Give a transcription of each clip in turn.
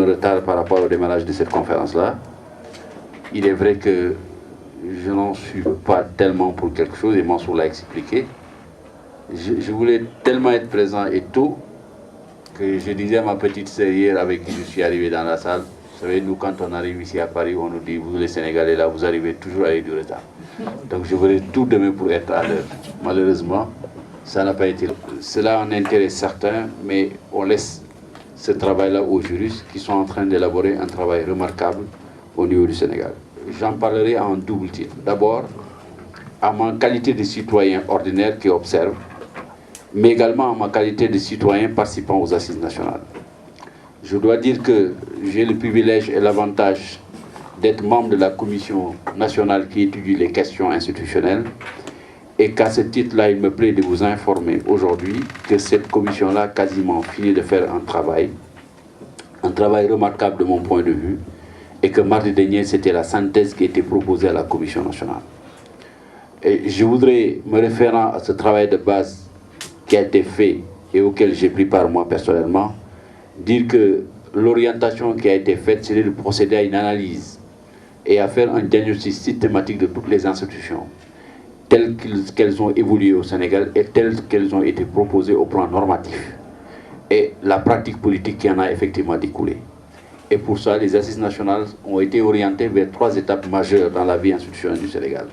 retard par rapport au démarrage de cette conférence-là. Il est vrai que je n'en suis pas tellement pour quelque chose, et Mansour l'a expliqué. Je voulais tellement être présent et tôt que je disais à ma petite sœur hier avec qui je suis arrivé dans la salle, vous savez, nous quand on arrive ici à Paris, on nous dit, vous les Sénégalais là, vous arrivez toujours avec du retard. Donc je voulais tout donner pour être à l'heure. Malheureusement, ça n'a pas été. Cela en intéresse certains, mais on laisse ce travail-là aux juristes qui sont en train d'élaborer un travail remarquable au niveau du Sénégal. J'en parlerai en double titre. D'abord, à ma qualité de citoyen ordinaire qui observe, mais également en ma qualité de citoyen participant aux assises nationales. Je dois dire que j'ai le privilège et l'avantage d'être membre de la commission nationale qui étudie les questions institutionnelles, et qu'à ce titre-là, il me plaît de vous informer aujourd'hui que cette commission-là a quasiment fini de faire un travail remarquable de mon point de vue, et que mardi dernier, c'était la synthèse qui était proposée à la commission nationale. Et je voudrais, me référant à ce travail de base qui a été fait et auquel j'ai pris part moi personnellement, dire que l'orientation qui a été faite, c'est de procéder à une analyse et à faire un diagnostic systématique de toutes les institutions telles qu'elles ont évolué au Sénégal et telles qu'elles ont été proposées au plan normatif, et la pratique politique qui en a effectivement découlé. Et pour ça, les assises nationales ont été orientées vers 3 étapes majeures dans la vie institutionnelle du Sénégal.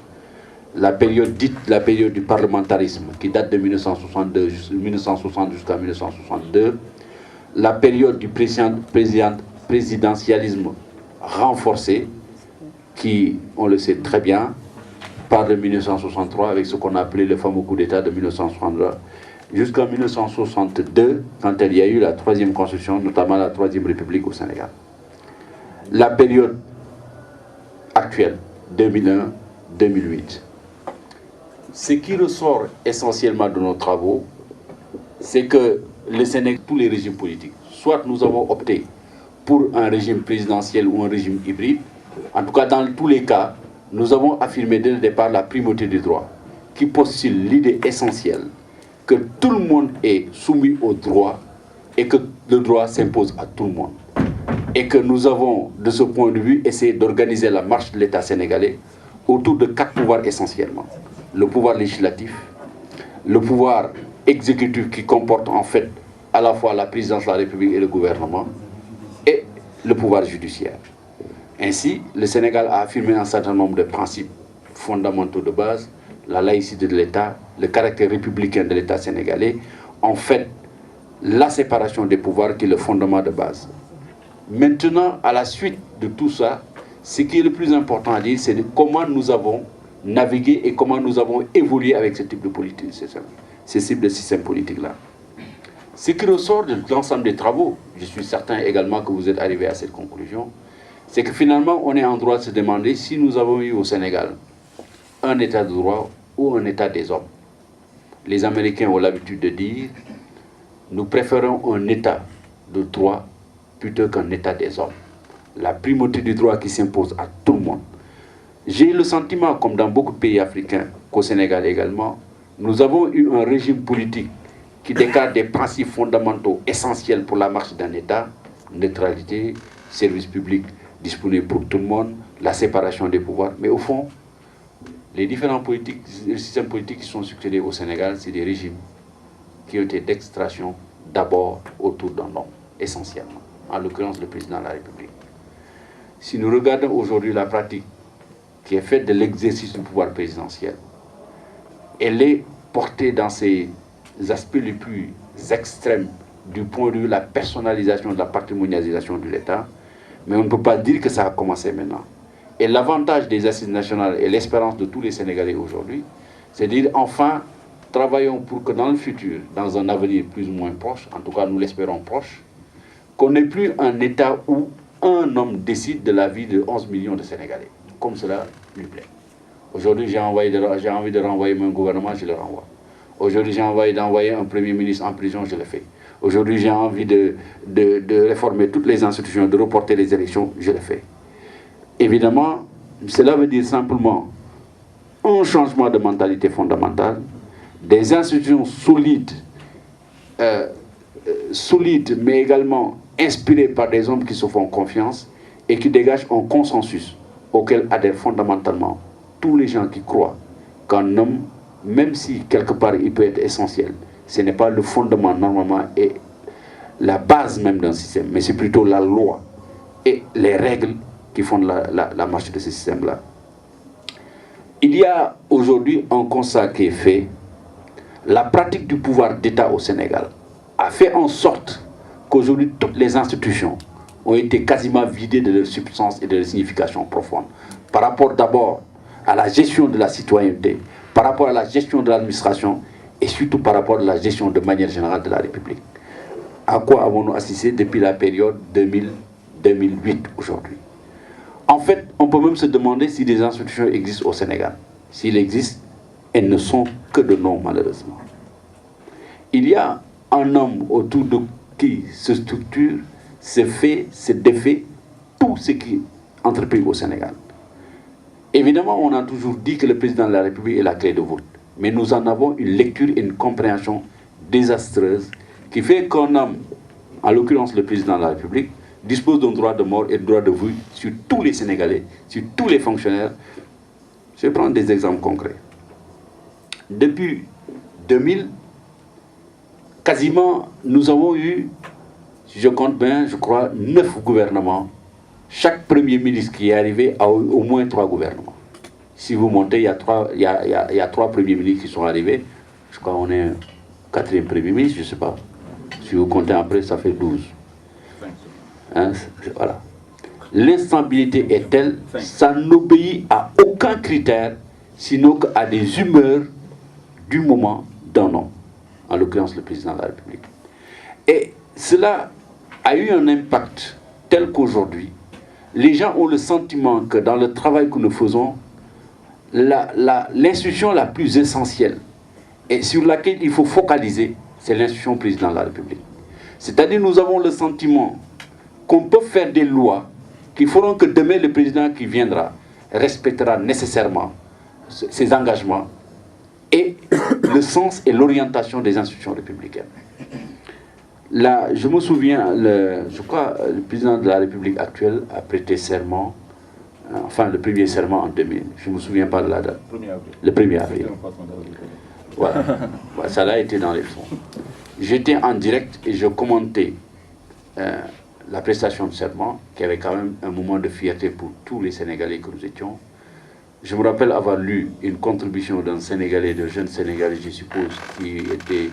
La période dite la période du parlementarisme, qui date de 1960 jusqu'à 1962, la période du présidentialisme renforcé, qui, on le sait très bien, part de 1963 avec ce qu'on a appelé le fameux coup d'État de 1963, jusqu'en 1962, quand il y a eu la 3e constitution, notamment la 3e République au Sénégal. La période actuelle, 2001-2008. Ce qui ressort essentiellement de nos travaux, c'est que le Sénégal, tous les régimes politiques, soit nous avons opté pour un régime présidentiel ou un régime hybride, en tout cas dans tous les cas, nous avons affirmé dès le départ la primauté du droit, qui postule l'idée essentielle que tout le monde est soumis au droit et que le droit s'impose à tout le monde. Et que nous avons, de ce point de vue, essayé d'organiser la marche de l'État sénégalais autour de 4 pouvoirs essentiellement. Le pouvoir législatif, le pouvoir exécutif qui comporte en fait à la fois la présidence de la République et le gouvernement, et le pouvoir judiciaire. Ainsi, le Sénégal a affirmé un certain nombre de principes fondamentaux de base, la laïcité de l'État, le caractère républicain de l'État sénégalais, en fait, la séparation des pouvoirs qui est le fondement de base. Maintenant, à la suite de tout ça, ce qui est le plus important à dire, c'est comment nous avons navigué et comment nous avons évolué avec ce type de politique, ce type de système politique-là. Ce qui ressort de l'ensemble des travaux, je suis certain également que vous êtes arrivés à cette conclusion, c'est que finalement, on est en droit de se demander si nous avons eu au Sénégal un état de droit ou un état des hommes. Les Américains ont l'habitude de dire, nous préférons un état de droit plutôt qu'un état des hommes. La primauté du droit qui s'impose à tout le monde. J'ai le sentiment, comme dans beaucoup de pays africains, qu'au Sénégal également, nous avons eu un régime politique qui décale des principes fondamentaux essentiels pour la marche d'un État, neutralité, service public disponible pour tout le monde, la séparation des pouvoirs. Mais au fond, les différents systèmes politiques qui sont succédés au Sénégal, c'est des régimes qui ont été d'extraction d'abord autour d'un homme, essentiellement, en l'occurrence le président de la République. Si nous regardons aujourd'hui la pratique qui est faite de l'exercice du pouvoir présidentiel, elle est portée dans ses aspects les plus extrêmes du point de vue de la personnalisation, de la patrimonialisation de l'État, mais on ne peut pas dire que ça a commencé maintenant. Et l'avantage des assises nationales et l'espérance de tous les Sénégalais aujourd'hui, c'est de dire enfin, travaillons pour que dans le futur, dans un avenir plus ou moins proche, en tout cas nous l'espérons proche, qu'on n'ait plus un État où un homme décide de la vie de 11 millions de Sénégalais, comme cela lui plaît. Aujourd'hui, j'ai envie de renvoyer mon gouvernement, je le renvoie. Aujourd'hui, j'ai envie d'envoyer un Premier ministre en prison, je le fais. Aujourd'hui, j'ai envie de réformer toutes les institutions, de reporter les élections, je le fais. Évidemment, cela veut dire simplement un changement de mentalité fondamentale, des institutions solides, mais également inspiré par des hommes qui se font confiance et qui dégagent un consensus auquel adhèrent fondamentalement tous les gens qui croient qu'un homme, même si quelque part il peut être essentiel, ce n'est pas le fondement normalement et la base même d'un système, mais c'est plutôt la loi et les règles qui font la marche de ce système-là. Il y a aujourd'hui un constat qui est fait. La pratique du pouvoir d'État au Sénégal a fait en sorte qu'aujourd'hui toutes les institutions ont été quasiment vidées de leur substance et de leur signification profonde. Par rapport d'abord à la gestion de la citoyenneté, par rapport à la gestion de l'administration et surtout par rapport à la gestion de manière générale de la République. À quoi avons-nous assisté depuis la période 2000-2008 aujourd'hui? En fait, on peut même se demander si des institutions existent au Sénégal. S'il existe, elles ne sont que de nom, malheureusement. Il y a un homme autour de qui se structure, se fait, se défait tout ce qui entrepris au Sénégal. Évidemment, on a toujours dit que le président de la République est la clé de voûte. Mais nous en avons une lecture et une compréhension désastreuse qui fait qu'un homme, en l'occurrence le président de la République, dispose d'un droit de mort et de droit de vue sur tous les Sénégalais, sur tous les fonctionnaires. Je vais prendre des exemples concrets. Depuis 2000, quasiment, nous avons eu, si je compte bien, je crois, 9 gouvernements. Chaque premier ministre qui est arrivé a eu au moins 3 gouvernements. Si vous montez, il y a 3 premiers ministres qui sont arrivés. Je crois qu'on est 4e premier ministre, je ne sais pas. Si vous comptez après, ça fait 12. Hein, voilà. L'instabilité est telle, ça n'obéit à aucun critère, sinon qu'à des humeurs du moment d'un homme, en l'occurrence le président de la République. Et cela a eu un impact tel qu'aujourd'hui, les gens ont le sentiment que dans le travail que nous faisons, l'institution la plus essentielle et sur laquelle il faut focaliser, c'est l'institution président de la République. C'est-à-dire nous avons le sentiment qu'on peut faire des lois qui feront que demain le président qui viendra respectera nécessairement ses engagements et le sens et l'orientation des institutions républicaines. Là, je me souviens, je crois le président de la République actuelle a prêté serment, enfin le premier serment en 2000, je ne me souviens pas de la date. Le 1er avril. Voilà. Voilà, ça a été dans les fonds. J'étais en direct et je commentais la prestation de serment, qui avait quand même un moment de fierté pour tous les Sénégalais que nous étions. Je me rappelle avoir lu une contribution d'un Sénégalais, de jeunes Sénégalais, je suppose, qui était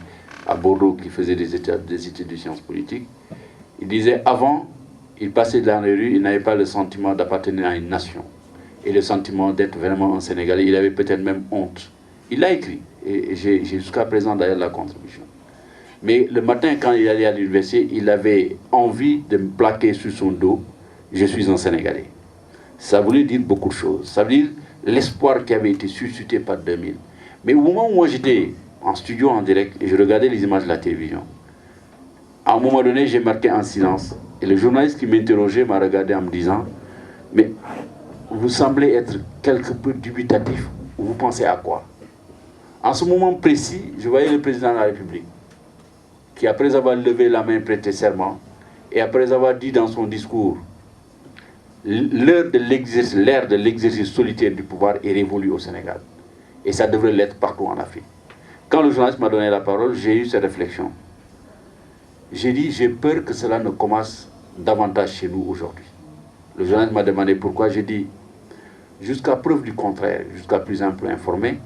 à Bordeaux, qui faisait des études de sciences politiques. Il disait, avant, il passait dans les rues, il n'avait pas le sentiment d'appartenir à une nation, et le sentiment d'être vraiment un Sénégalais. Il avait peut-être même honte. Il l'a écrit, et j'ai jusqu'à présent d'ailleurs la contribution. Mais le matin, quand il allait à l'université, il avait envie de me plaquer sur son dos, je suis un Sénégalais. Ça voulait dire beaucoup de choses. Ça veut dire l'espoir qui avait été suscité par 2000. Mais au moment où moi j'étais en studio, en direct, et je regardais les images de la télévision, à un moment donné, j'ai marqué un silence. Et le journaliste qui m'interrogeait m'a regardé en me disant, mais vous semblez être quelque peu dubitatif, vous pensez à quoi? En ce moment précis, je voyais le président de la République, qui après avoir levé la main prêté serment, et après avoir dit dans son discours, l'ère de l'exercice solitaire du pouvoir est révolue au Sénégal. Et ça devrait l'être partout en Afrique. Quand le journaliste m'a donné la parole, j'ai eu cette réflexion. J'ai dit, j'ai peur que cela ne commence davantage chez nous aujourd'hui. Le journaliste m'a demandé pourquoi. J'ai dit, jusqu'à preuve du contraire, jusqu'à plus ample informé,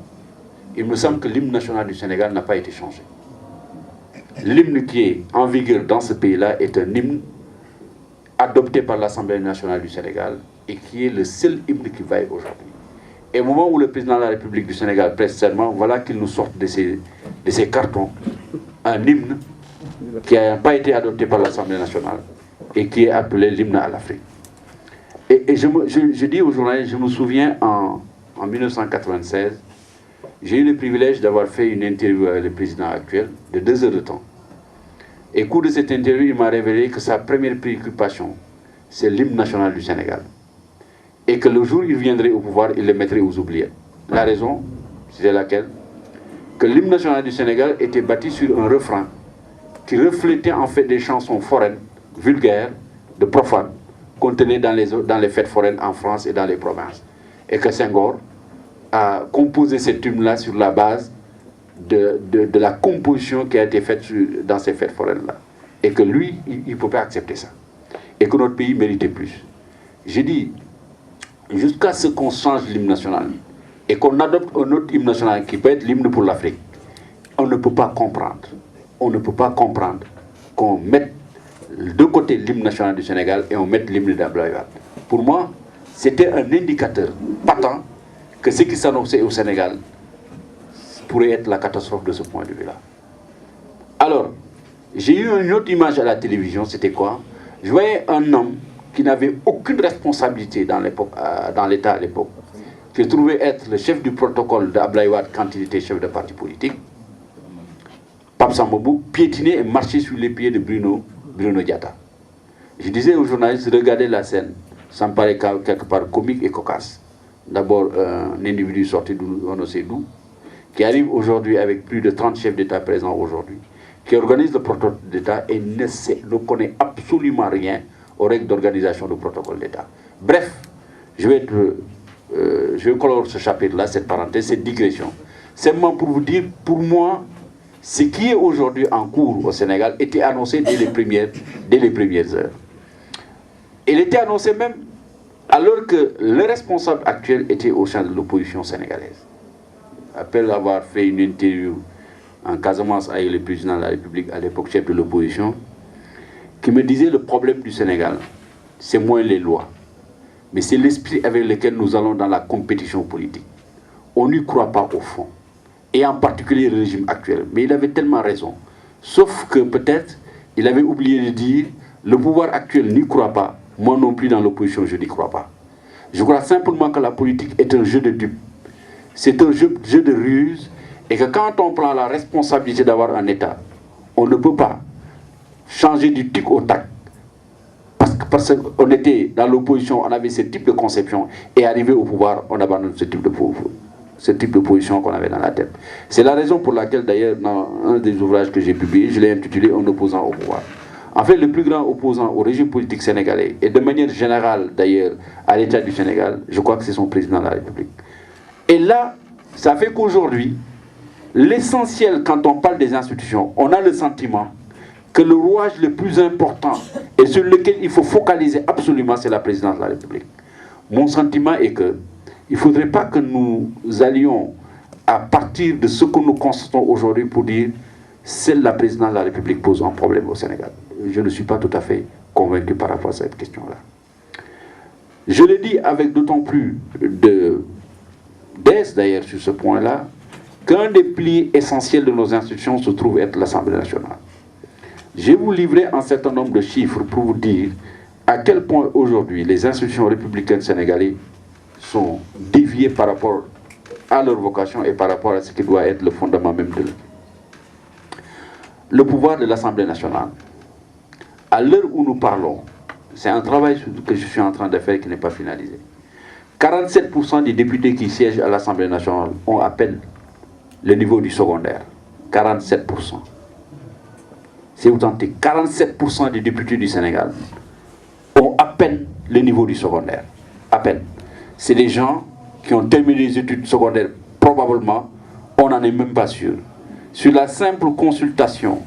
il me semble que l'hymne national du Sénégal n'a pas été changé. L'hymne qui est en vigueur dans ce pays-là est un hymne adopté par l'Assemblée nationale du Sénégal et qui est le seul hymne qui vaille aujourd'hui. Et au moment où le président de la République du Sénégal prête serment, voilà qu'il nous sort de ces cartons un hymne qui n'a pas été adopté par l'Assemblée nationale et qui est appelé l'hymne à l'Afrique. Et je dis aux journalistes, je me souviens en 1996, j'ai eu le privilège d'avoir fait une interview avec le président actuel de 2 heures de temps. Et au cours de cette interview, il m'a révélé que sa première préoccupation, c'est l'hymne national du Sénégal. Et que le jour où il viendrait au pouvoir, il le mettrait aux oubliettes. La raison, c'est laquelle? Que l'hymne national du Sénégal était bâti sur un refrain qui reflétait en fait des chansons foraines vulgaires, de profanes, qu'on tenait dans les fêtes foraines en France et dans les provinces. Et que Senghor a composé cette hymne-là sur la base de la composition qui a été faite dans ces fêtes foraines-là. Et que lui, il ne peut pas accepter ça. Et que notre pays méritait plus. J'ai dit, jusqu'à ce qu'on change l'hymne national et qu'on adopte un autre hymne national qui peut être l'hymne pour l'Afrique, on ne peut pas comprendre. On ne peut pas comprendre qu'on mette de côté l'hymne national du Sénégal et on mette l'hymne d'Abdoulaye Wade. Pour moi, c'était un indicateur patent que ce qui s'annonçait au Sénégal pourrait être la catastrophe de ce point de vue-là. Alors, j'ai eu une autre image à la télévision, c'était quoi? Je voyais un homme qui n'avait aucune responsabilité dans l'État à l'époque, qui trouvait être le chef du protocole d'Abdoulaye Wade quand il était chef de parti politique, Pape Samba Mboup, piétiner et marcher sur les pieds de Bruno Diatta. Je disais aux journalistes, regardez la scène, ça me paraît quelque part comique et cocasse. D'abord, un individu sorti d'on ne sait d'où, qui arrive aujourd'hui avec plus de 30 chefs d'État présents aujourd'hui, qui organise le protocole d'État et ne connaît absolument rien aux règles d'organisation du protocole d'État. Bref, je vais clore ce chapitre-là, cette parenthèse, cette digression. Simplement pour vous dire, pour moi, ce qui est aujourd'hui en cours au Sénégal était annoncé dès les premières heures. Il était annoncé même alors que le responsable actuel était au sein de l'opposition sénégalaise. Après avoir fait une interview en Casamance avec le président de la République, à l'époque chef de l'opposition, qui me disait le problème du Sénégal, c'est moins les lois, mais c'est l'esprit avec lequel nous allons dans la compétition politique. On n'y croit pas au fond, et en particulier le régime actuel. Mais il avait tellement raison, sauf que peut-être il avait oublié de dire le pouvoir actuel n'y croit pas, moi non plus dans l'opposition je n'y crois pas. Je crois simplement que la politique est un jeu de dupes, c'est un jeu de ruse, et que quand on prend la responsabilité d'avoir un État, on ne peut pas changer du tic au tac. Parce qu'on était dans l'opposition, on avait ce type de conception, et arrivé au pouvoir, on abandonne ce type de position qu'on avait dans la tête. C'est la raison pour laquelle, d'ailleurs, dans un des ouvrages que j'ai publié, je l'ai intitulé « Un opposant au pouvoir ». En fait, le plus grand opposant au régime politique sénégalais, et de manière générale, d'ailleurs, à l'État du Sénégal, je crois que c'est son président de la République. Et là, ça fait qu'aujourd'hui, l'essentiel, quand on parle des institutions, on a le sentiment que le rouage le plus important et sur lequel il faut focaliser absolument, c'est la présidence de la République. Mon sentiment est que il ne faudrait pas que nous allions à partir de ce que nous constatons aujourd'hui pour dire seule la présidence de la République pose un problème au Sénégal. Je ne suis pas tout à fait convaincu par rapport à cette question-là. Je le dis avec d'autant plus d'aise d'ailleurs sur ce point-là, qu'un des piliers essentiels de nos institutions se trouve être l'Assemblée nationale. Je vais vous livrer un certain nombre de chiffres pour vous dire à quel point aujourd'hui les institutions républicaines sénégalaises sont déviées par rapport à leur vocation et par rapport à ce qui doit être le fondement même de l'État. Le pouvoir de l'Assemblée nationale, à l'heure où nous parlons, c'est un travail que je suis en train de faire qui n'est pas finalisé. 47% des députés qui siègent à l'Assemblée nationale ont à peine le niveau du secondaire. 47%. C'est autant que 47% des députés du Sénégal ont à peine le niveau du secondaire. À peine. C'est des gens qui ont terminé les études secondaires, probablement, on n'en est même pas sûr. Sur la simple consultation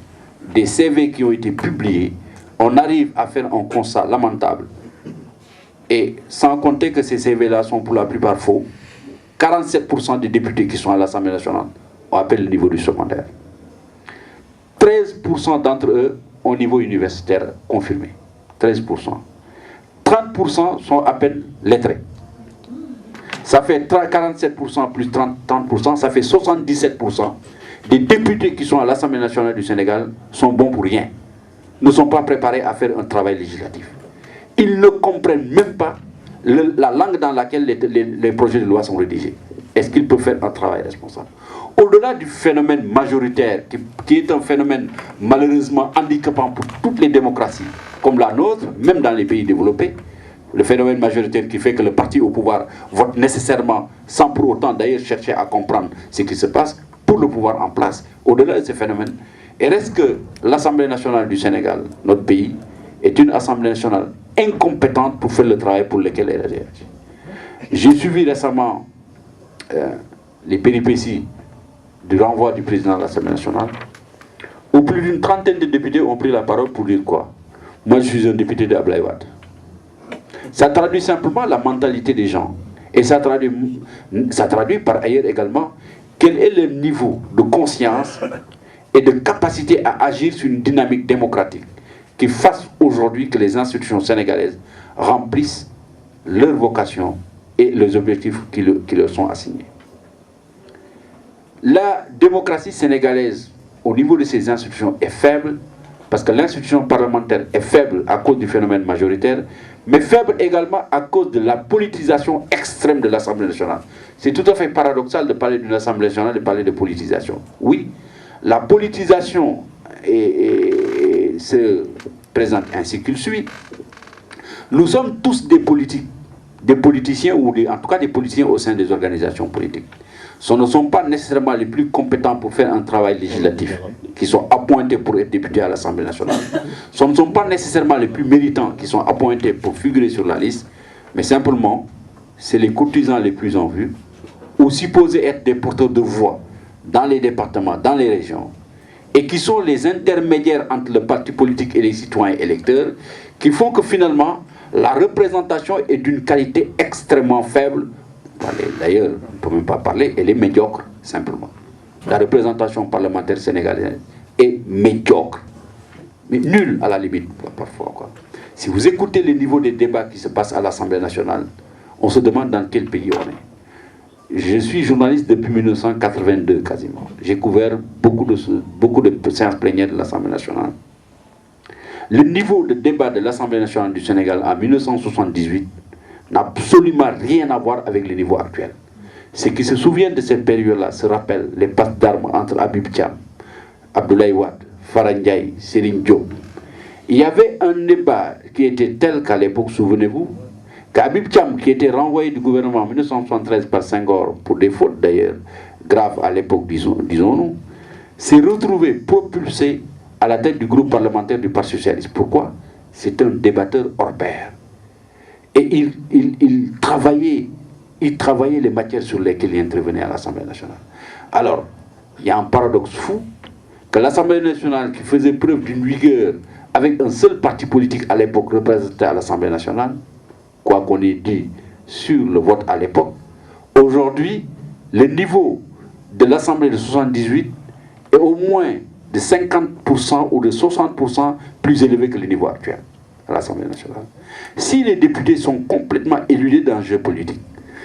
des CV qui ont été publiés, on arrive à faire un constat lamentable. Et sans compter que ces CV-là sont pour la plupart faux, 47% des députés qui sont à l'Assemblée nationale ont à peine le niveau du secondaire. 13% d'entre eux ont un niveau universitaire confirmé. 13%. 30% sont à peine lettrés. Ça fait 47% plus 30%, ça fait 77% des députés qui sont à l'Assemblée nationale du Sénégal sont bons pour rien. Ne sont pas préparés à faire un travail législatif. Ils ne comprennent même pas la langue dans laquelle les projets de loi sont rédigés. Est-ce qu'ils peuvent faire un travail responsable? Au-delà du phénomène majoritaire, qui est un phénomène malheureusement handicapant pour toutes les démocraties, comme la nôtre, même dans les pays développés, le phénomène majoritaire qui fait que le parti au pouvoir vote nécessairement, sans pour autant d'ailleurs chercher à comprendre ce qui se passe, pour le pouvoir en place. Au-delà de ce phénomène, il reste que l'Assemblée nationale du Sénégal, notre pays, est une Assemblée nationale incompétente pour faire le travail pour lequel elle a réagi. J'ai suivi récemment les péripéties du renvoi du président de l'Assemblée nationale, où plus d'une trentaine de députés ont pris la parole pour dire quoi? Moi, je suis un député de Abdoulaye Wade. Ça traduit simplement la mentalité des gens. Et ça traduit par ailleurs également quel est le niveau de conscience et de capacité à agir sur une dynamique démocratique qui fasse aujourd'hui que les institutions sénégalaises remplissent leur vocation et les objectifs qui leur sont assignés. La démocratie sénégalaise, au niveau de ses institutions, est faible, parce que l'institution parlementaire est faible à cause du phénomène majoritaire, mais faible également à cause de la politisation extrême de l'Assemblée nationale. C'est tout à fait paradoxal de parler d'une Assemblée nationale, de parler de politisation. Oui, la politisation se présente ainsi qu'il suit. Nous sommes tous des politiciens, ou en tout cas des politiciens au sein des organisations politiques. Ce ne sont pas nécessairement les plus compétents pour faire un travail législatif, qui sont appointés pour être députés à l'Assemblée nationale. Ce ne sont pas nécessairement les plus méritants qui sont appointés pour figurer sur la liste, mais simplement, c'est les courtisans les plus en vue, ou supposés être des porteurs de voix dans les départements, dans les régions, et qui sont les intermédiaires entre le parti politique et les citoyens électeurs, qui font que finalement, la représentation est d'une qualité extrêmement faible. D'ailleurs, on ne peut même pas parler, elle est médiocre, simplement. La représentation parlementaire sénégalaise est médiocre, mais nulle à la limite, parfois, quoi. Si vous écoutez le niveau des débats qui se passent à l'Assemblée nationale, on se demande dans quel pays on est. Je suis journaliste depuis 1982 quasiment. J'ai couvert beaucoup de séances plénières de l'Assemblée nationale. Le niveau de débat de l'Assemblée nationale du Sénégal en 1978 n'a absolument rien à voir avec le niveau actuel. Ceux qui se souviennent de cette période-là se rappellent les passes d'armes entre Habib Thiam, Abdoulaye Wade, Fara Ndiaye, Serigne Diop. Il y avait un débat qui était tel qu'à l'époque, souvenez-vous, qu'Habib Thiam, qui était renvoyé du gouvernement en 1973 par Senghor, pour des fautes d'ailleurs graves à l'époque, disons-nous, s'est retrouvé propulsé à la tête du groupe parlementaire du Parti socialiste. Pourquoi? C'est un débatteur hors pair. Et il travaillait les matières sur lesquelles il intervenait à l'Assemblée nationale. Alors, il y a un paradoxe fou, que l'Assemblée nationale, qui faisait preuve d'une vigueur avec un seul parti politique à l'époque représenté à l'Assemblée nationale, quoi qu'on ait dit sur le vote à l'époque, aujourd'hui, le niveau de l'Assemblée de 78 est au moins de 50% ou de 60% plus élevé que le niveau actuel à l'Assemblée nationale. Si les députés sont complètement éludés d'enjeux politiques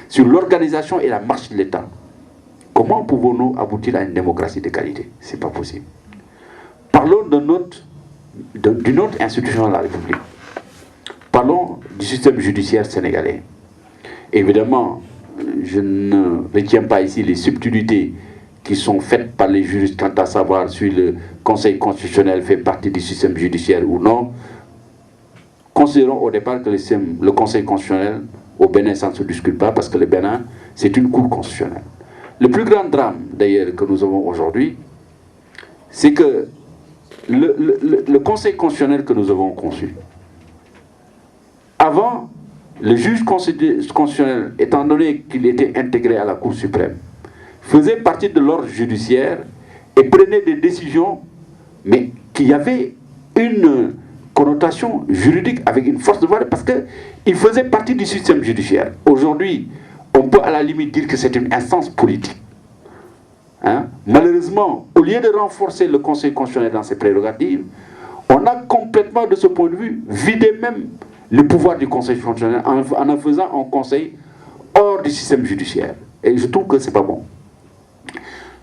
sur l'organisation et la marche de l'État, comment pouvons-nous aboutir à une démocratie de qualité? Ce n'est pas possible. Parlons d'une autre institution de la République. Parlons du système judiciaire sénégalais. Évidemment, je ne retiens pas ici les subtilités qui sont faites par les juristes quant à savoir si le Conseil constitutionnel fait partie du système judiciaire ou non. Considérons au départ que le Conseil constitutionnel au Bénin, ça ne se discute pas, parce que le Bénin, c'est une cour constitutionnelle. Le plus grand drame, d'ailleurs, que nous avons aujourd'hui, c'est que le Conseil constitutionnel que nous avons conçu, avant, le juge constitutionnel, étant donné qu'il était intégré à la Cour suprême, faisait partie de l'ordre judiciaire et prenait des décisions, mais qui avaient une connotation juridique avec une force de valeur, parce qu'il faisait partie du système judiciaire. Aujourd'hui, on peut à la limite dire que c'est une instance politique. Hein? Malheureusement, au lieu de renforcer le Conseil constitutionnel dans ses prérogatives, on a complètement, de ce point de vue, vidé même le pouvoir du Conseil constitutionnel en faisant un conseil hors du système judiciaire. Et je trouve que ce n'est pas bon.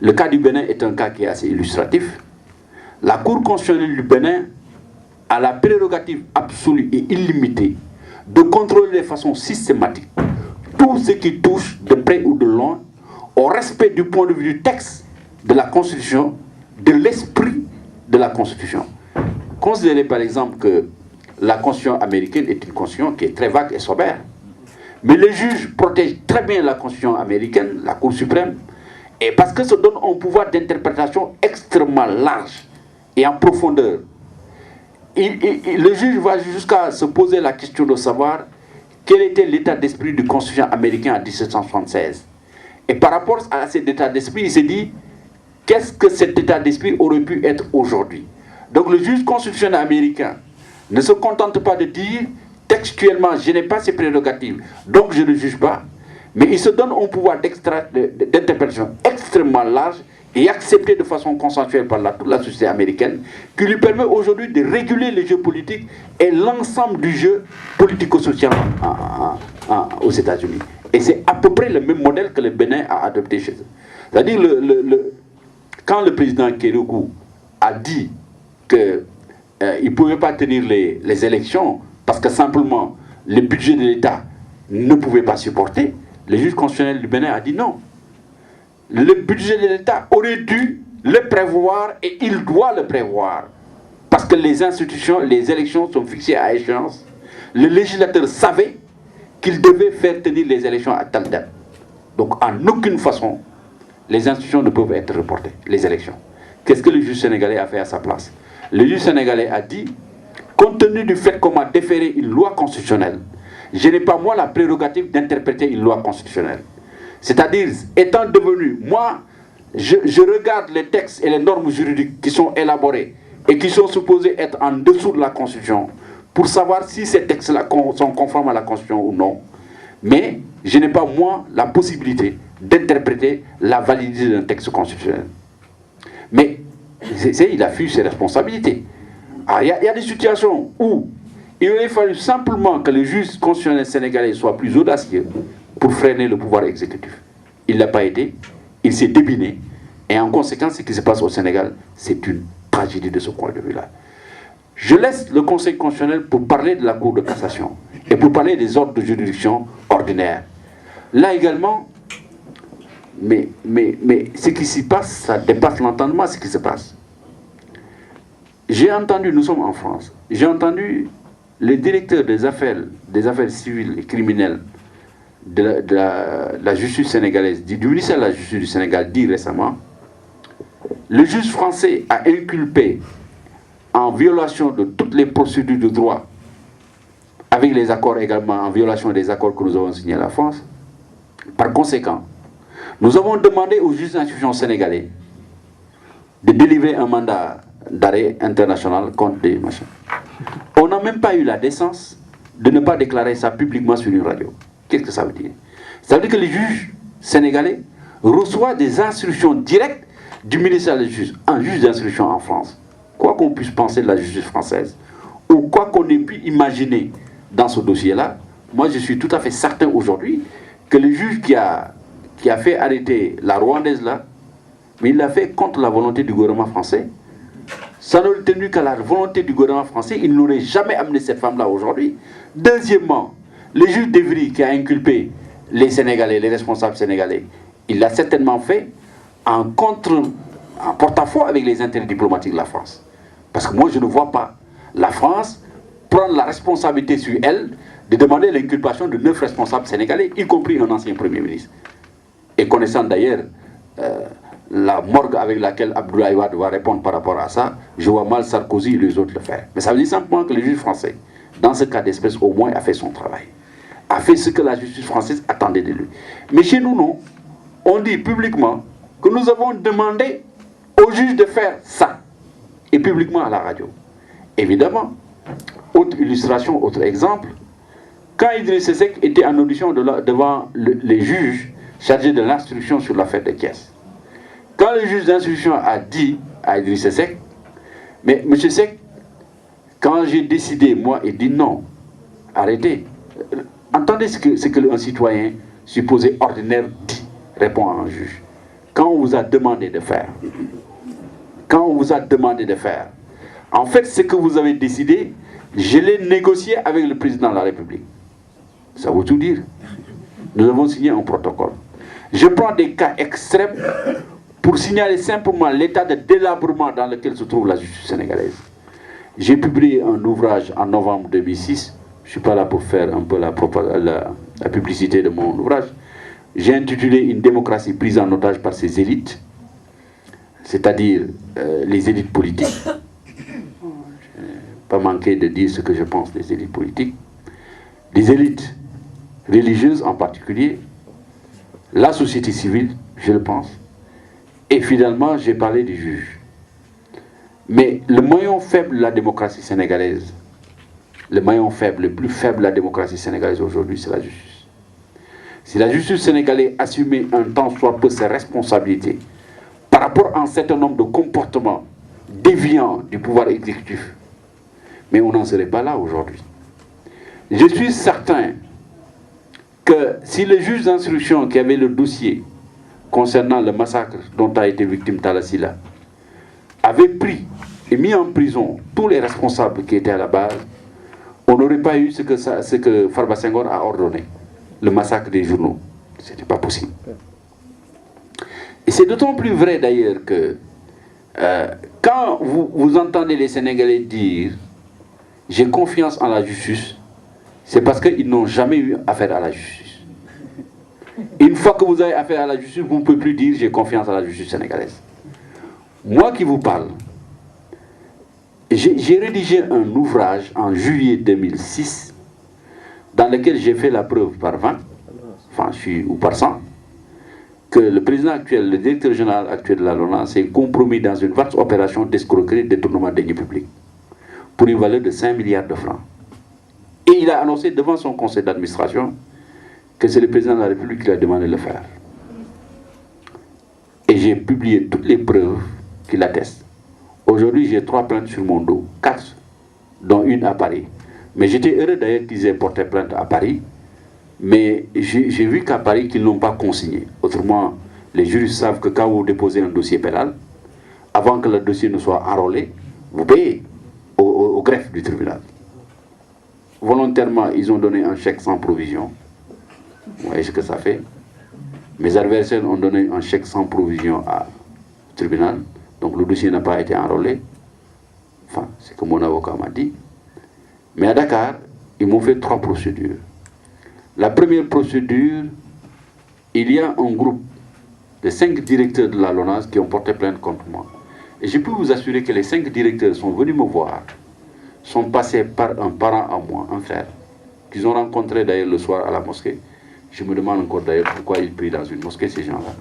Le cas du Bénin est un cas qui est assez illustratif. La Cour constitutionnelle du Bénin a la prérogative absolue et illimitée de contrôler de façon systématique tout ce qui touche de près ou de loin au respect du point de vue du texte de la Constitution, de l'esprit de la Constitution. Considérez par exemple que la Constitution américaine est une Constitution qui est très vague et sobère. Mais les juges protègent très bien la Constitution américaine, la Cour suprême, et parce que ça donne un pouvoir d'interprétation extrêmement large et en profondeur. le juge va jusqu'à se poser la question de savoir quel était l'état d'esprit du constituant américain en 1776. Et par rapport à cet état d'esprit, il s'est dit, qu'est-ce que cet état d'esprit aurait pu être aujourd'hui? Donc le juge constitutionnel américain ne se contente pas de dire textuellement, je n'ai pas ces prérogatives, donc je ne juge pas, mais il se donne un pouvoir d'interprétation extrêmement large et accepté de façon consensuelle par toute la société américaine, qui lui permet aujourd'hui de réguler les jeux politiques et l'ensemble du jeu politico-social aux États-Unis. Et c'est à peu près le même modèle que le Bénin a adopté chez eux. C'est-à-dire, quand le président Kédougou a dit qu'il ne pouvait pas tenir les élections parce que simplement le budget de l'État ne pouvait pas supporter, le juge constitutionnel du Bénin a dit non. Le budget de l'État aurait dû le prévoir et il doit le prévoir. Parce que les institutions, les élections sont fixées à échéance. Le législateur savait qu'il devait faire tenir les élections à telle date. Donc en aucune façon, les institutions ne peuvent être reportées, les élections. Qu'est-ce que le juge sénégalais a fait à sa place? Le juge sénégalais a dit, compte tenu du fait qu'on m'a déféré une loi constitutionnelle, je n'ai pas moi la prérogative d'interpréter une loi constitutionnelle. C'est-à-dire, étant devenu, moi, je regarde les textes et les normes juridiques qui sont élaborés et qui sont supposés être en dessous de la Constitution pour savoir si ces textes-là sont conformes à la Constitution ou non. Mais je n'ai pas, moi, la possibilité d'interpréter la validité d'un texte constitutionnel. Mais il a fui ses responsabilités. Il y a des situations où il aurait fallu simplement que le juge constitutionnel sénégalais soit plus audacieux pour freiner le pouvoir exécutif. Il ne l'a pas été, il s'est débiné, et en conséquence, ce qui se passe au Sénégal, c'est une tragédie de ce point de vue-là. Je laisse le Conseil constitutionnel pour parler de la Cour de cassation et pour parler des ordres de juridiction ordinaires. Là également, mais ce qui s'y passe, ça dépasse l'entendement, ce qui se passe. J'ai entendu, nous sommes en France, j'ai entendu les directeurs des affaires civiles et criminelles de la justice sénégalaise, du ministère de la justice du Sénégal, dit récemment, le juge français a inculpé en violation de toutes les procédures de droit, avec les accords également, en violation des accords que nous avons signés à la France. Par conséquent, nous avons demandé aux juges d'instruction sénégalais de délivrer un mandat d'arrêt international contre des machins. On n'a même pas eu la décence de ne pas déclarer ça publiquement sur une radio. Qu'est-ce que ça veut dire? Ça veut dire que les juges sénégalais reçoivent des instructions directes du ministère de la Justice, un juge d'instruction en France. Quoi qu'on puisse penser de la justice française, ou quoi qu'on ait pu imaginer dans ce dossier-là, moi je suis tout à fait certain aujourd'hui que le juge qui a fait arrêter la Rwandaise là, mais il l'a fait contre la volonté du gouvernement français. Ça n'aurait tenu qu'à la volonté du gouvernement français, il n'aurait jamais amené cette femme-là aujourd'hui. Deuxièmement, le juge d'Evry qui a inculpé les Sénégalais, les responsables sénégalais, il l'a certainement fait en porte-à-faux avec les intérêts diplomatiques de la France. Parce que moi, je ne vois pas la France prendre la responsabilité sur elle de demander l'inculpation de 9 responsables sénégalais, y compris un ancien Premier ministre. Et connaissant d'ailleurs la morgue avec laquelle Abdoulaye Wade doit répondre par rapport à ça, je vois mal Sarkozy et les autres le faire. Mais ça veut dire simplement que le juge français, dans ce cas d'espèce, au moins a fait son travail. A fait ce que la justice française attendait de lui. Mais chez nous, non. On dit publiquement que nous avons demandé au juge de faire ça. Et publiquement à la radio. Évidemment, autre illustration, autre exemple, quand Idriss Seck était en audition devant les juges chargés de l'instruction sur l'affaire de Thiès, quand le juge d'instruction a dit à Idriss Seck, mais M. Seck, quand j'ai décidé, moi, il dit non, arrêtez. Entendez ce qu'un citoyen supposé ordinaire dit, répond à un juge. Quand on vous a demandé de faire, en fait, ce que vous avez décidé, je l'ai négocié avec le président de la République. Ça veut tout dire. Nous avons signé un protocole. Je prends des cas extrêmes pour signaler simplement l'état de délabrement dans lequel se trouve la justice sénégalaise. J'ai publié un ouvrage en novembre 2006. Je ne suis pas là pour faire un peu la publicité de mon ouvrage. J'ai intitulé « Une démocratie prise en otage par ses élites », c'est-à-dire les élites politiques. pas manquer de dire ce que je pense des élites politiques, des élites religieuses en particulier, la société civile, je le pense, et finalement, j'ai parlé des juges. Mais le maillon faible de la démocratie sénégalaise, le maillon faible, le plus faible de la démocratie sénégalaise aujourd'hui, c'est la justice. Si la justice sénégalaise assumait un temps soit peu ses responsabilités par rapport à un certain nombre de comportements déviants du pouvoir exécutif, mais on n'en serait pas là aujourd'hui. Je suis certain que si le juge d'instruction qui avait le dossier concernant le massacre dont a été victime Talla Sylla avait pris et mis en prison tous les responsables qui étaient à la base, on n'aurait pas eu ce que Farba Senghor a ordonné, le massacre des journaux. Ce n'était pas possible. Et c'est d'autant plus vrai d'ailleurs que quand vous entendez les Sénégalais dire « j'ai confiance en la justice », c'est parce qu'ils n'ont jamais eu affaire à la justice. Une fois que vous avez affaire à la justice, vous ne pouvez plus dire « j'ai confiance en la justice sénégalaise ». Moi qui vous parle, j'ai rédigé un ouvrage en juillet 2006 dans lequel j'ai fait la preuve par 20, ou par 100, que le président actuel, le directeur général actuel de la LONASE s'est compromis dans une vaste opération d'escroquerie et de détournement de deniers publics pour une valeur de 5 milliards de francs. Et il a annoncé devant son conseil d'administration que c'est le président de la République qui lui a demandé de le faire. Et j'ai publié toutes les preuves qui l'attestent. Aujourd'hui, j'ai 3 plaintes sur mon dos, 4, dont une à Paris. Mais j'étais heureux d'ailleurs qu'ils aient porté plainte à Paris, mais j'ai vu qu'à Paris, qu'ils n'ont pas consigné. Autrement, les juristes savent que quand vous déposez un dossier pénal, avant que le dossier ne soit enrôlé, vous payez au greffe du tribunal. Volontairement, ils ont donné un chèque sans provision. Vous voyez ce que ça fait. Mes adversaires ont donné un chèque sans provision au tribunal. Donc le dossier n'a pas été enrôlé. Enfin, c'est ce que mon avocat m'a dit. Mais à Dakar, ils m'ont fait 3 procédures. La première procédure, il y a un groupe de 5 directeurs de la LONASE qui ont porté plainte contre moi. Et je peux vous assurer que les 5 directeurs sont venus me voir, sont passés par un parent à moi, un frère, qu'ils ont rencontré d'ailleurs le soir à la mosquée. Je me demande encore d'ailleurs pourquoi ils prient dans une mosquée, ces gens-là.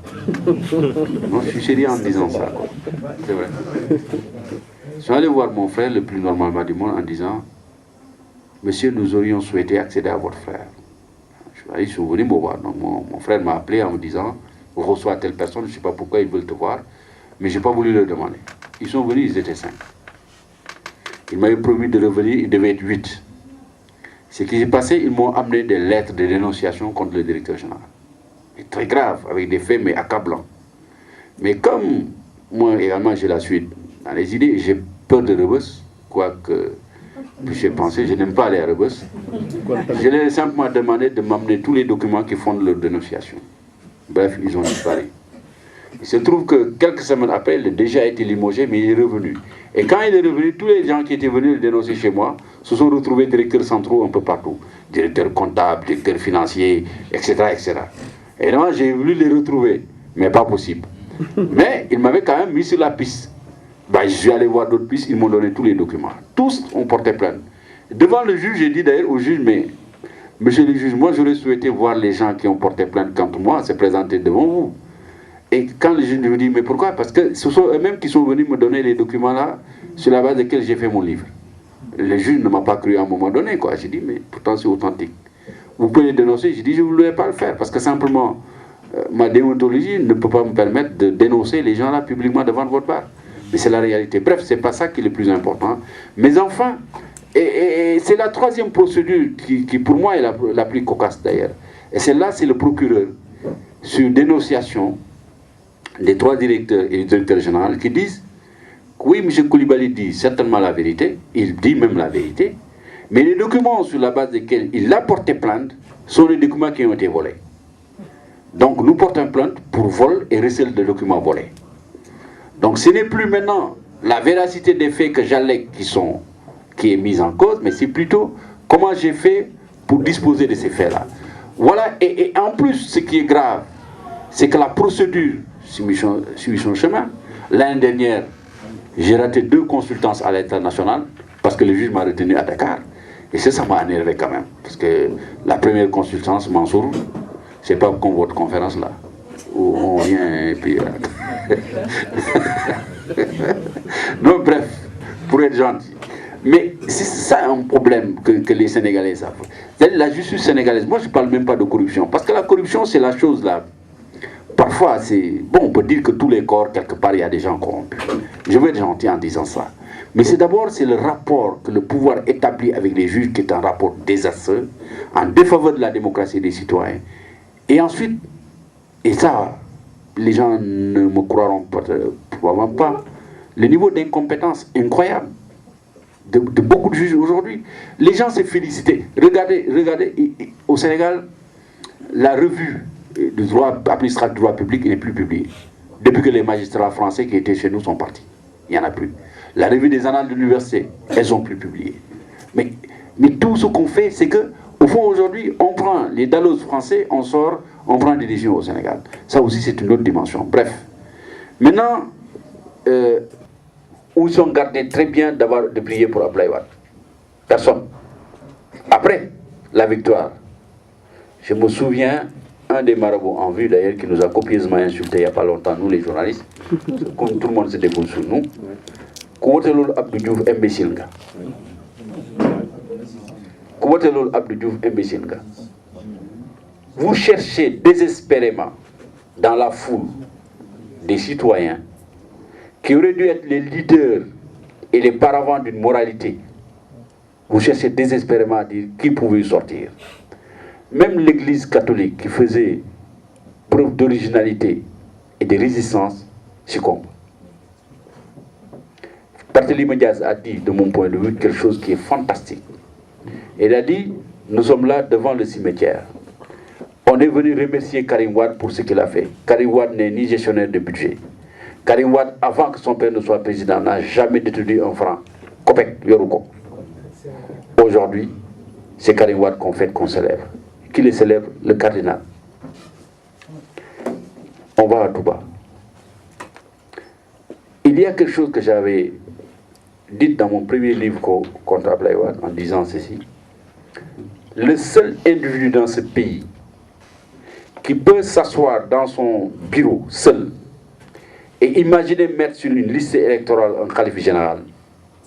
Non, je suis sérieux en disant ça. C'est vrai. Je suis allé voir mon frère, le plus normalement du monde, en disant « Monsieur, nous aurions souhaité accéder à votre frère. » Ils sont venus me voir. Donc mon frère m'a appelé en me disant « On reçoit telle personne, je ne sais pas pourquoi ils veulent te voir, mais je n'ai pas voulu leur demander. » Ils sont venus, ils étaient 5. Ils m'avaient promis de revenir, ils devaient être 8. Ce qui s'est passé, ils m'ont amené des lettres de dénonciation contre le directeur général. Et très grave, avec des faits, mais accablants. Mais comme moi également j'ai la suite dans les idées, j'ai peur de Rebeuss, quoique j'ai pensé, je n'aime pas aller à Rebeuss. Je leur ai simplement demandé de m'amener tous les documents qui fondent leur dénonciation. Bref, ils ont disparu. Il se trouve que quelques semaines après, il a déjà été limogé, mais il est revenu. Et quand il est revenu, tous les gens qui étaient venus le dénoncer chez moi se sont retrouvés directeurs centraux un peu partout. Directeurs comptables, directeurs financiers, etc. etc. Et moi, j'ai voulu les retrouver, mais pas possible. Mais ils m'avaient quand même mis sur la piste. Ben, je suis allé voir d'autres pistes, ils m'ont donné tous les documents. Tous ont porté plainte. Devant le juge, j'ai dit d'ailleurs au juge, mais monsieur le juge, moi j'aurais souhaité voir les gens qui ont porté plainte contre moi se présenter devant vous. Et quand le juge me dit, mais pourquoi? Parce que ce sont eux-mêmes qui sont venus me donner les documents là, sur la base desquels j'ai fait mon livre. Le juge ne m'a pas cru à un moment donné, quoi. J'ai dit, mais pourtant c'est authentique. Vous pouvez dénoncer? J'ai dit, je ne voulais pas le faire, parce que simplement, ma déontologie ne peut pas me permettre de dénoncer les gens là publiquement devant votre bar. Mais c'est la réalité. Bref, c'est pas ça qui est le plus important. Mais enfin, et c'est la 3e procédure qui pour moi est la plus cocasse d'ailleurs. Et celle-là, c'est le procureur, sur dénonciation des 3 directeurs et du directeur général qui disent que oui, M. Coulibaly dit certainement la vérité, il dit même la vérité, mais les documents sur la base desquels il a porté plainte sont les documents qui ont été volés. Donc nous portons plainte pour vol et recel de documents volés. Donc ce n'est plus maintenant la véracité des faits que j'allègue qui est mise en cause, mais c'est plutôt comment j'ai fait pour disposer de ces faits-là. Voilà, et en plus, ce qui est grave, c'est que la procédure suit son chemin. L'année dernière, j'ai raté 2 consultances à l'international parce que le juge m'a retenu à Dakar. Et ça m'a énervé quand même. Parce que la première consultance, Mansour, c'est pas comme votre conférence là, où on vient et puis... Donc bref, pour être gentil. Mais c'est ça un problème que les Sénégalais savent. La justice sénégalaise, moi je ne parle même pas de corruption, parce que la corruption c'est la chose là. Parfois c'est... Bon, on peut dire que tous les corps, quelque part, il y a des gens corrompus. Je veux être gentil en disant ça. Mais c'est d'abord le rapport que le pouvoir établit avec les juges qui est un rapport désastreux, en défaveur de la démocratie des citoyens. Et ensuite, et ça, les gens ne me croiront probablement pas, le niveau d'incompétence incroyable de beaucoup de juges aujourd'hui. Les gens se félicitent. Regardez, au Sénégal, la revue du droit administratif du droit public n'est plus publiée. Depuis que les magistrats français qui étaient chez nous sont partis. Il n'y en a plus. La revue des annales de l'université, elles sont plus publiées. Mais tout ce qu'on fait, c'est que, au fond, aujourd'hui, on prend les dallos français, on sort, on prend des décisions au Sénégal. Ça aussi, c'est une autre dimension. Bref. Maintenant, où ils sont gardés très bien de prier pour Abdoulaye Wade. Personne. Après la victoire, je me souviens, un des marabouts en vue d'ailleurs, qui nous a copieusement insultés il n'y a pas longtemps, nous les journalistes, comme tout le monde se défoule sur nous, Kouatelol Abdou Diouf imbécile nga. Kouatelol Abdou Diouf imbécile nga. Vous cherchez désespérément dans la foule des citoyens qui auraient dû être les leaders et les paravents d'une moralité. Vous cherchez désespérément à dire qui pouvait sortir. Même l'Église catholique qui faisait preuve d'originalité et de résistance succombe. Barthélémy Diaz a dit, de mon point de vue, quelque chose qui est fantastique. Il a dit, nous sommes là devant le cimetière. On est venu remercier Karim Wade pour ce qu'il a fait. Karim Wade n'est ni gestionnaire de budget. Karim Wade, avant que son père ne soit président, n'a jamais détenu un franc. Kopek, Yoruko. Aujourd'hui, c'est Karim Wade qu'on célèbre. Qui le célèbre? Le cardinal. On va à Touba. Il y a quelque chose que j'avais dit dans mon premier livre contre Abdoulaye Wade en disant ceci. Le seul individu dans ce pays qui peut s'asseoir dans son bureau seul et imaginer mettre sur une liste électorale un khalife général,